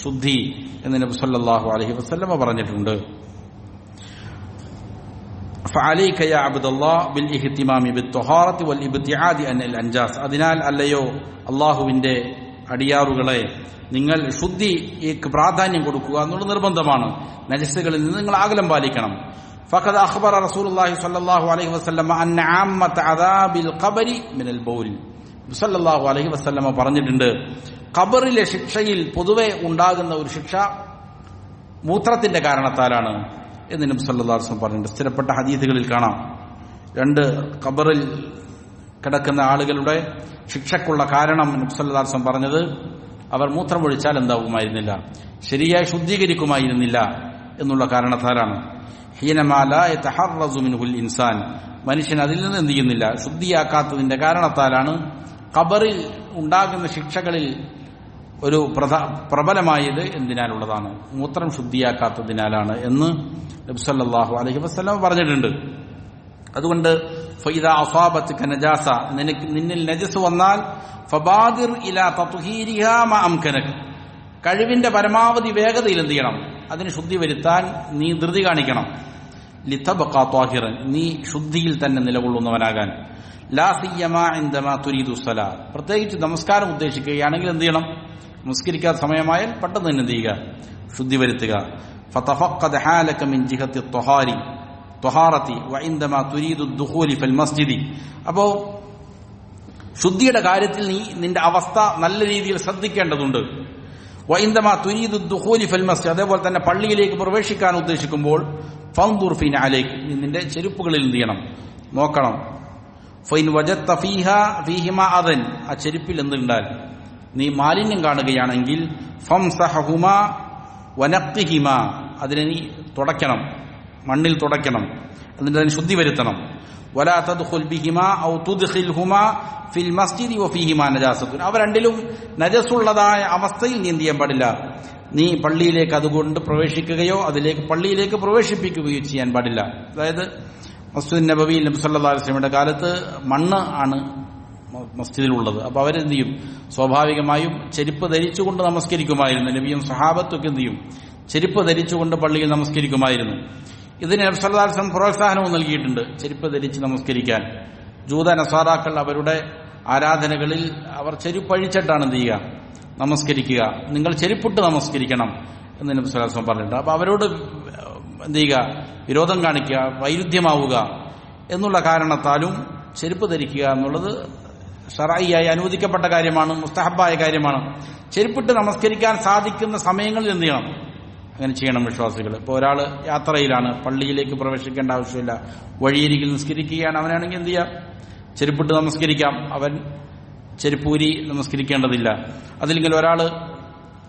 ശുദ്ധി എന്ന് നബി സല്ലല്ലാഹു അലൈഹി വസല്ലം പറഞ്ഞിട്ടുണ്ട്. ഫഅലൈക യാ അബ്ദുല്ലാഹ് ബിൽ ഇഹ്തിമാമി ബിത്വഹാറതി വൽ ഇബ്തിആദി അനിൽ അൻജാസ്, അതിനാൽ അല്ലയോ അല്ലാഹുവിന്റെ അടിയാറുകളെ, നിങ്ങൾ ശുദ്ധിക്ക് പ്രാധാന്യം കൊടുക്കുക എന്നുള്ളത് നിർബന്ധമാണ്. നജസുകളിൽ നിന്ന് നിങ്ങൾ അകലം പാലിക്കണം. ഫഖദ് അഖ്ബറ റസൂലുള്ളാഹി സ്വല്ലല്ലാഹു അലൈഹി വസല്ലം അന്ന ആമ്മത അദാബിൽ ഖബരി മിനൽ ബൗൽ, സല്ലല്ലാഹു അലൈഹി വസല്ലം പറഞ്ഞിട്ടുണ്ട്, ഖബറിലെ ശിക്ഷയിൽ പൊതുവെ ഉണ്ടാകുന്ന ഒരു ശിക്ഷ മൂത്രത്തിന്റെ കാരണത്താലാണ് എന്ന് നബി സല്ലല്ലാഹു അലൈഹി വസല്ലം പറഞ്ഞിട്ടുണ്ട്. സ്ഥിരപ്പെട്ട ഹദീസുകളിൽ കാണാം, രണ്ട് ഖബറിൽ കിടക്കുന്ന ആളുകളുടെ ശിക്ഷക്കുള്ള കാരണം നബി സല്ലല്ലാഹു അലൈഹി വസല്ലം പറഞ്ഞത് അവർ മൂത്രമൊഴിച്ചാൽ എന്താകുമായിരുന്നില്ല, ശരിയായി ശുദ്ധീകരിക്കുമായിരുന്നില്ല എന്നുള്ള കാരണത്താലാണ്. ഹീനമാ ലാ യതഹറസു മിൻഹുൽ ഇൻസാൻ, മനുഷ്യൻ അതിൽ നിന്ന് എന്ത് ചെയ്യുന്നില്ല, ശുദ്ധിയാക്കാത്തതിന്റെ കാരണത്താലാണ് ഖബറിൽ ഉണ്ടാകുന്ന ശിക്ഷകളിൽ ഒരു പ്രബലമായത് എന്തിനാലുള്ളതാണ്, മൂത്രം ശുദ്ധിയാക്കാത്തതിനാലാണ് എന്ന് നബി സല്ലല്ലാഹു അലൈഹി വസല്ലം പറഞ്ഞിട്ടുണ്ട്. അതുകൊണ്ട് ഫൈദാ അസാബത്ക നജാസ, നിന്നിൽ നജസ് വന്നാൽ ഫബാദിർ ഇലാ തത്ഹീരിഹാ മാ അംകനക, കഴിവിന്റെ പരമാവധി വേഗതയിൽ എന്ത് ചെയ്യണം, അതിന് ശുദ്ധി വരുത്താൻ നീ ധൃതി കാണിക്കണം. ലിതബ്ഖ ത്വാഹിറൻ, നീ ശുദ്ധിയിൽ തന്നെ നിലകൊള്ളുന്നവനാകാൻ. ലാ സിയ്യമാ ഇൻദമാ തുരീദു സ്വലാ, പ്രത്യേകിച്ച് നമസ്കാരം ഉദ്ദേശിക്കുകയാണെങ്കിൽ എന്ത് ചെയ്യണം, നമസ്കരിക്കാൻ സമയമായാൽ പെട്ടെന്ന് തന്നെ എന്ത് ചെയ്യുക, ശുദ്ധി വരുത്തുക. ഫതഫഖദ് ഹാലക മിൻ ജിഹത്തി ത്വഹാറത്തി വഇൻദമാ തുരീദു ദുഖൂലി ഫിൽ മസ്ജിദി, അപ്പോൾ ശുദ്ധിയുടെ കാര്യത്തിൽ നീ നിന്റെ അവസ്ഥ നല്ല രീതിയിൽ ശ്രദ്ധിക്കേണ്ടതുണ്ട്. വഇൻദമാ തുരീദു ദുഖൂലി ഫിൽ മസ്ജിദ്, അതേപോലെ തന്നെ പള്ളിയിലേക്ക് പ്രവേശിക്കാൻ ഉദ്ദേശിക്കുമ്പോൾ ഫൻദുർ ഫീ അലൈക്, നീ നിന്റെ ചെരുപ്പുകളിൽ എന്ത് ചെയ്യണം, നോക്കണം. ഫൈൻ വജത്ത ഫീഹിമാ അദൻ, ആ ചെരുപ്പിൽ എന്തുണ്ടാൽ നീ മാലിന്യം കാണുകയാണെങ്കിൽ ഫംസഹുമാ വനഖ്ഹിമാ, അതിനെ നീ തുടയ്ക്കണം, മണ്ണിൽ തുടയ്ക്കണം, എന്നിട്ട് അതിന് ശുദ്ധി വരുത്തണം. വലാ തദ്ഖുൽ ബിഹിമാ ഔ തുദ്ഖിൽഹുമാ ഫിൽ മസ്ജിദി വഫീഹിമാ നജാസത്തുൻ, അവ രണ്ടിലും നജസുള്ളതായ അവസ്ഥയിൽ നീ എന്ത് ചെയ്യാൻ പാടില്ല, നീ പള്ളിയിലേക്ക് അതുകൊണ്ട് പ്രവേശിക്കുകയോ അതിലേക്ക് പള്ളിയിലേക്ക് പ്രവേശിപ്പിക്കുകയോ ചെയ്യാൻ പാടില്ല. അതായത് മസ്ജിദ് നബവിയിൽ നബി സല്ലല്ലാഹു അലൈഹി വസല്ലമയുടെ കാലത്ത് മണ്ണ് ആണ് മസ്ജിദിലുള്ളത്. അപ്പൊ അവരെന്ത് ചെയ്യും, സ്വാഭാവികമായും ചെരുപ്പ് ധരിച്ചുകൊണ്ട് നമസ്കരിക്കുമായിരുന്നു. നബിയും സഹാബത്തൊക്കെ എന്ത് ചെയ്യും, ചെരുപ്പ് ധരിച്ചുകൊണ്ട് പള്ളിയിൽ നമസ്കരിക്കുമായിരുന്നു. ഇതിന് നബി സല്ലല്ലാഹു അലൈഹി വസല്ലം പ്രോത്സാഹനവും നൽകിയിട്ടുണ്ട്, ചെരുപ്പ് ധരിച്ച് നമസ്കരിക്കാൻ. ജൂത നസാറാക്കൾ അവരുടെ ആരാധനകളിൽ അവർ ചെരുപ്പഴിച്ചിട്ടാണ് എന്ത് ചെയ്യുക, നമസ്കരിക്കുക. നിങ്ങൾ ചെരുപ്പിട്ട് നമസ്കരിക്കണം എന്ന് നബി സല്ലല്ലാഹു അലൈഹി വസല്ലം പറഞ്ഞിട്ടുണ്ട്. അപ്പൊ അവരോട് എന്ത് ചെയ്യുക, വിരോധം കാണിക്കുക, വൈരുദ്ധ്യമാവുക എന്നുള്ള കാരണത്താലും ചെരുപ്പ് ധരിക്കുക എന്നുള്ളത് ശർഈയായി അനുവദിക്കപ്പെട്ട കാര്യമാണ്, മുസ്തഹബായ കാര്യമാണ്. ചെരുപ്പിട്ട് നമസ്കരിക്കാൻ സാധിക്കുന്ന സമയങ്ങളിൽ എന്ത് ചെയ്യണം, അങ്ങനെ ചെയ്യണം വിശ്വാസികൾ. ഇപ്പോൾ ഒരാൾ യാത്രയിലാണ്, പള്ളിയിലേക്ക് പ്രവേശിക്കേണ്ട ആവശ്യമില്ല, വഴിയരികിൽ നിസ്കരിക്കുകയാണ്, അവനാണെങ്കിൽ എന്ത് ചെയ്യാം, ചെരുപ്പിട്ട് നമസ്കരിക്കാം, അവൻ ചെരുപ്പൂരി നമസ്കരിക്കേണ്ടതില്ല. അതില്ലെങ്കിൽ ഒരാൾ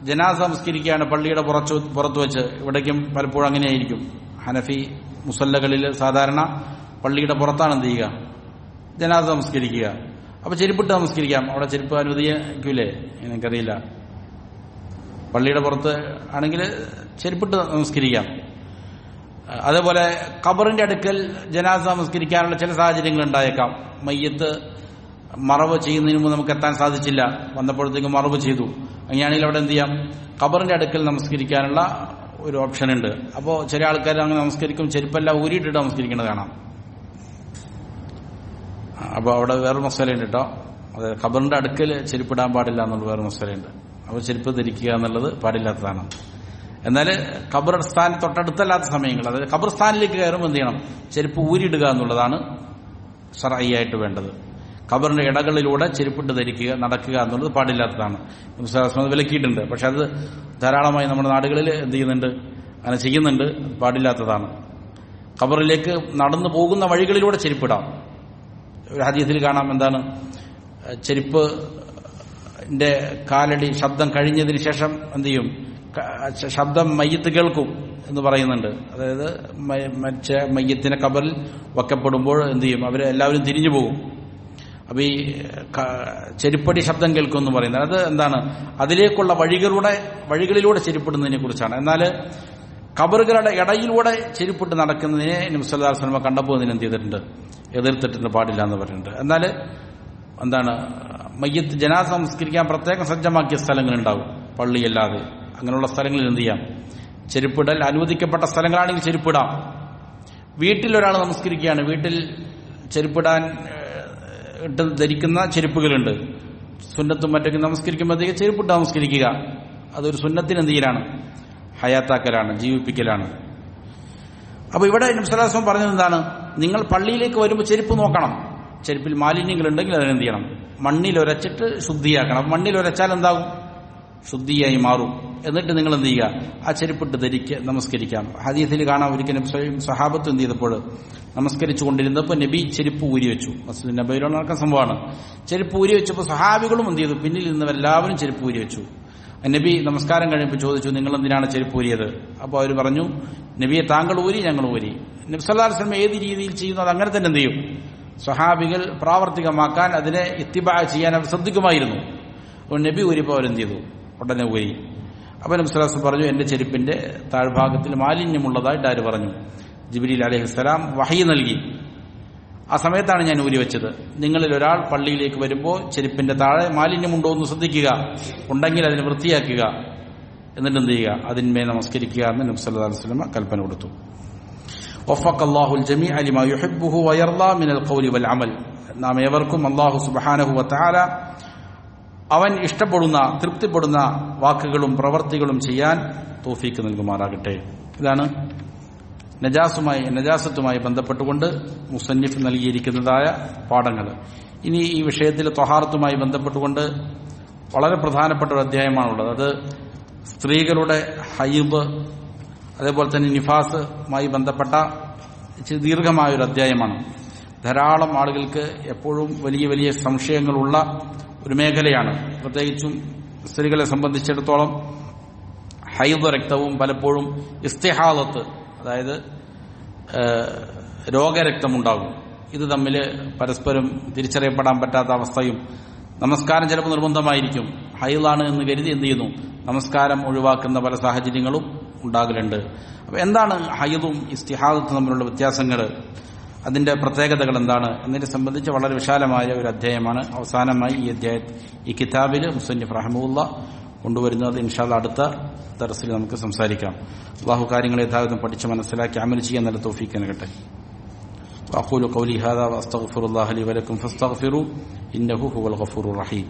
ജനാസ നമസ്കരിക്കുകയാണ് പള്ളിയുടെ പുറത്തു വെച്ച്, ഇവിടേക്കും പലപ്പോഴും അങ്ങനെയായിരിക്കും, ഹനഫി മുസല്ലകളിൽ സാധാരണ പള്ളിയുടെ പുറത്താണ് എന്ത് ചെയ്യുക, ജനാസ നമസ്കരിക്കുക. അപ്പൊ ചെരുപ്പിട്ട് നമസ്കരിക്കാം, അവിടെ ചെരുപ്പ് അനുവദിക്കൂലേ, എനിക്കറിയില്ല. പള്ളിയുടെ പുറത്ത് ആണെങ്കിൽ ചെരുപ്പിട്ട് നമസ്കരിക്കാം. അതേപോലെ ഖബറിന്റെ അടുക്കൽ ജനാസ നമസ്കരിക്കാനുള്ള ചില സാഹചര്യങ്ങൾ ഉണ്ടായേക്കാം. മയ്യത്ത് മറവ് ചെയ്യുന്നതിന് മുമ്പ് നമുക്ക് എത്താൻ സാധിച്ചില്ല, വന്നപ്പോഴത്തേക്കും മറവ് ചെയ്തു. അങ്ങനെയാണെങ്കിൽ അവിടെ എന്ത് ചെയ്യാം, ഖബറിന്റെ അടുക്കൽ നമസ്കരിക്കാനുള്ള ഒരു ഓപ്ഷൻ ഉണ്ട്. അപ്പോൾ ചില ആൾക്കാർ അങ്ങനെ നമസ്കരിക്കും, ചെരുപ്പെല്ലാം ഊരിയിട്ടിട്ട് നമസ്കരിക്കുന്നത് കാണാം. അപ്പോൾ അവിടെ വേറെ മസലയുണ്ട് കേട്ടോ, അതെ, ഖബറിന്റെ അടുക്കൽ ചെരുപ്പിടാൻ പാടില്ല എന്നുള്ള വേറെ മസലയുണ്ട്. അപ്പോൾ ചെരുപ്പ് ധരിക്കുക എന്നുള്ളത് പാടില്ലാത്തതാണ്. എന്നാൽ ഖബർസ്ഥാൻ തൊട്ടടുത്തല്ലാത്ത സമയങ്ങൾ, അതായത് ഖബർസ്ഥാനിലേക്ക് കയറുമ്പോൾ എന്ത് ചെയ്യണം, ചെരുപ്പ് ഊരിയിടുക എന്നുള്ളതാണ് ശർഈയായിട്ട് വേണ്ടത്. ഖബറിന്റെ ഇടകളിലൂടെ ചെരുപ്പിട്ട് ധരിക്കുക, നടക്കുക എന്നുള്ളത് പാടില്ലാത്തതാണ്, വിലക്കിയിട്ടുണ്ട്. പക്ഷെ അത് ധാരാളമായി നമ്മുടെ നാടുകളിൽ എന്ത് ചെയ്യുന്നുണ്ട്, അങ്ങനെ ചെയ്യുന്നുണ്ട്, പാടില്ലാത്തതാണ്. ഖബറിലേക്ക് നടന്നു പോകുന്ന വഴികളിലൂടെ ചെരുപ്പിടാം. ഒരു ഹദീസിൽ കാണാം, എന്താണ്, ചെരുപ്പിന്റെ കാലടി ശബ്ദം കഴിഞ്ഞതിന് ശേഷം എന്ത് ചെയ്യും, ശബ്ദം മയ്യത്ത് കേൾക്കും എന്ന് പറയുന്നുണ്ട്. അതായത് മരിച്ച മയ്യത്തിനെ ഖബറിൽ വക്കപ്പെടുമ്പോൾ എന്ത് ചെയ്യും, എല്ലാവരും തിരിഞ്ഞു പോകും. അപ്പൊ ഈ ചെരുപ്പടി ശബ്ദം കേൾക്കും എന്ന് പറയുന്നത് അത് എന്താണ്, അതിലേക്കുള്ള വഴികളിലൂടെ ചെരുപ്പിടുന്നതിനെ കുറിച്ചാണ്. എന്നാൽ ഖബറുകളുടെ ഇടയിലൂടെ ചെരുപ്പിട്ട് നടക്കുന്നതിനെ നബി സല്ലല്ലാഹു അലൈഹി വസല്ലം കണ്ടപ്പോൾ അതിന് എന്ത് ചെയ്തിട്ടുണ്ട്, എതിർത്തിട്ടുണ്ട്, പാടില്ല എന്ന് പറഞ്ഞിട്ടുണ്ട്. എന്നാൽ എന്താണ്, മയ്യത്ത് ജനാസ സംസ്കരിക്കാൻ പ്രത്യേകം സജ്ജമാക്കിയ സ്ഥലങ്ങളുണ്ടാവും, പള്ളിയല്ലാതെ. അങ്ങനെയുള്ള സ്ഥലങ്ങളിൽ എന്ത് ചെയ്യാം, ചെരുപ്പിടൽ അനുവദിക്കപ്പെട്ട സ്ഥലങ്ങളാണെങ്കിൽ ചെരുപ്പിടാം. വീട്ടിലൊരാൾ നമസ്കരിക്കുകയാണ്, വീട്ടിൽ ചെരുപ്പിടാൻ ഇട്ട് ധരിക്കുന്ന ചെരുപ്പുകളുണ്ട്. സുന്നത്തും മറ്റൊക്കെ നമസ്കരിക്കുമ്പോഴത്തേക്ക് ചെരുപ്പിട്ട് നമസ്കരിക്കുക, അതൊരു സുന്നത്തിന് എന്ത് ചെയ്യലാണ്, ഹയാത്താക്കലാണ്, ജീവിപ്പിക്കലാണ്. അപ്പൊ ഇവിടെ നബി സല്ലല്ലാഹു അലൈഹി വസല്ലം പറഞ്ഞത് എന്താണ്, നിങ്ങൾ പള്ളിയിലേക്ക് വരുമ്പോൾ ചെരുപ്പ് നോക്കണം, ചെരുപ്പിൽ മാലിന്യങ്ങൾ ഉണ്ടെങ്കിൽ അതിനെന്ത് ചെയ്യണം, മണ്ണിൽ ഉരച്ചിട്ട് ശുദ്ധിയാക്കണം. മണ്ണിൽ ഉരച്ചാൽ എന്താകും, ശുദ്ധിയായി മാറും. എന്നിട്ട് നിങ്ങൾ എന്ത് ചെയ്യുക, ആ ചെരുപ്പിട്ട് നമസ്കരിക്കാം. ഹദീസിൽ കാണാം, ഒരിക്കലും സഹാബത്ത് എന്ത് ചെയ്തപ്പോൾ നമസ്കരിച്ചു കൊണ്ടിരുന്നപ്പോൾ നബി ചെരുപ്പ് ഊരി വെച്ചു. മസ്ജിദ് നബവിയിലുള്ള നടക്കുന്ന സംഭവമാണ്. ചെരുപ്പ് ഊരി വെച്ചപ്പോൾ സഹാബികളും എന്ത് ചെയ്തു, പിന്നിൽ നിന്നവരെല്ലാവരും ചെരുപ്പ് ഊരി വെച്ചു. നബി നമസ്കാരം കഴിയുമ്പോൾ ചോദിച്ചു, നിങ്ങൾ എന്തിനാണ് ചെരുപ്പ് ഊരിയത്? അപ്പോൾ അവർ പറഞ്ഞു, നബിയെ താങ്കൾ ഊരി, ഞങ്ങൾ ഊരി. നബി സല്ലല്ലാഹു അലൈഹി വസല്ലം ഏത് രീതിയിൽ ചെയ്യുന്നത് അങ്ങനെ തന്നെ എന്ത് ചെയ്യും, സ്വഹാബികൾ പ്രാവർത്തികമാക്കാൻ, അതിനെ ഇത്തിബാ ചെയ്യാൻ അവർ ശ്രദ്ധിക്കുമായിരുന്നു. അപ്പോൾ നബി ഊരിപ്പോൾ അവരെന്ത് ചെയ്തു, ഉടനെ ഊരി. അപ്പോൾ നബി സല്ലല്ലാഹു അലൈഹി വസല്ലം പറഞ്ഞു, എന്റെ ചെരുപ്പിന്റെ താഴ്ഭാഗത്തിൽ മാലിന്യമുള്ളതായിട്ട് ആര് പറഞ്ഞു? ജിബ്രീൽ അലൈഹിസ്സലാം വഹയി നൽകി. ആ സമയത്താണ് ഞാൻ ഊരി വെച്ചത്. നിങ്ങളിൽ ഒരാൾ പള്ളിയിലേക്ക് വരുമ്പോൾ ചെരുപ്പിന്റെ താഴെ മാലിന്യമുണ്ടോ എന്ന് ശ്രദ്ധിക്കുക, ഉണ്ടെങ്കിൽ അതിനെ വൃത്തിയാക്കുക, എന്നിട്ട് എന്ത് ചെയ്യുക, അതിന്മേൽ നമസ്കരിക്കുക എന്ന് നബി സല്ലല്ലാഹു അലൈഹി വസല്ലം കൽപ്പന കൊടുത്തു. വഫഖല്ലാഹുൽ ജമീഅ ലിമാ യുഹിബ്ബുഹു വയർളാ മിനൽ ഖൗലി വൽ അമൽ. നാം ഏവർക്കും അല്ലാഹു സുബ്ഹാനഹു വതആല അവൻ ഇഷ്ടപ്പെടുന്ന, തൃപ്തിപ്പെടുന്ന വാക്കുകളും പ്രവർത്തികളും ചെയ്യാൻ തൗഫീക്ക് നൽകുമാറാകട്ടെ. ഇതാണ് നജാസത്തുമായി ബന്ധപ്പെട്ടുകൊണ്ട് മുസന്നിഫ് നൽകിയിരിക്കുന്നതായ പാഠങ്ങൾ. ഇനി ഈ വിഷയത്തിൽ ത്വഹാറത്തുമായി ബന്ധപ്പെട്ടുകൊണ്ട് വളരെ പ്രധാനപ്പെട്ട ഒരു അധ്യായമാണുള്ളത്. അത് സ്ത്രീകളുടെ ഹൈബ്, അതേപോലെ തന്നെ നിഫാസുമായി ബന്ധപ്പെട്ട ദീർഘമായൊരു അധ്യായമാണ്. ധാരാളം ആളുകൾക്ക് എപ്പോഴും വലിയ വലിയ സംശയങ്ങളുള്ള ഒരു മേഖലയാണ്. പ്രത്യേകിച്ചും സ്ത്രീകളെ സംബന്ധിച്ചിടത്തോളം ഹൈദ് രക്തവും പലപ്പോഴും ഇസ്തിഹാദത്ത്, അതായത് രോഗരക്തമുണ്ടാകും. ഇത് തമ്മിൽ പരസ്പരം തിരിച്ചറിയപ്പെടാൻ പറ്റാത്ത അവസ്ഥയും, നമസ്കാരം ചിലപ്പോൾ നിർബന്ധമായിരിക്കും, ഹൈദാണ് എന്ന് കരുതി എന്ത് ചെയ്യുന്നു, നമസ്കാരം ഒഴിവാക്കുന്ന പല സാഹചര്യങ്ങളും ഉണ്ടാകലുണ്ട്. അപ്പോൾ എന്താണ് ഹൈദും ഇസ്തിഹാദത്തും തമ്മിലുള്ള വ്യത്യാസങ്ങൾ, അതിന്റെ പ്രത്യേകതകൾ എന്താണ് എന്നതിനെ സംബന്ധിച്ച് വളരെ വിശാലമായ ഒരു അധ്യായമാണ് അവസാനമായി ഈ കിതാബിൽ മുസന്നിഫ് റഹ്മത്തുള്ളാഹി കൊണ്ടുവരുന്നത്. ഇൻഷാ അല്ലാഹ് അടുത്ത ദർസിൽ നമുക്ക് സംസാരിക്കാം. അല്ലാഹു കാര്യങ്ങളെ യഥാർത്ഥം പഠിച്ച് മനസ്സിലാക്കി അമൽ ചെയ്യാൻ നല്ല തൗഫീഖ് നൽകട്ടെ. വഅഖൂലു ഖൗലി ഹാദാ വഅസ്തഗ്ഫിറുല്ലാഹ ലി വലക്കും ഫസ്തഗ്ഫിറൂ ഇന്നഹു ഹുവൽ ഗഫൂറുർ റഹീം.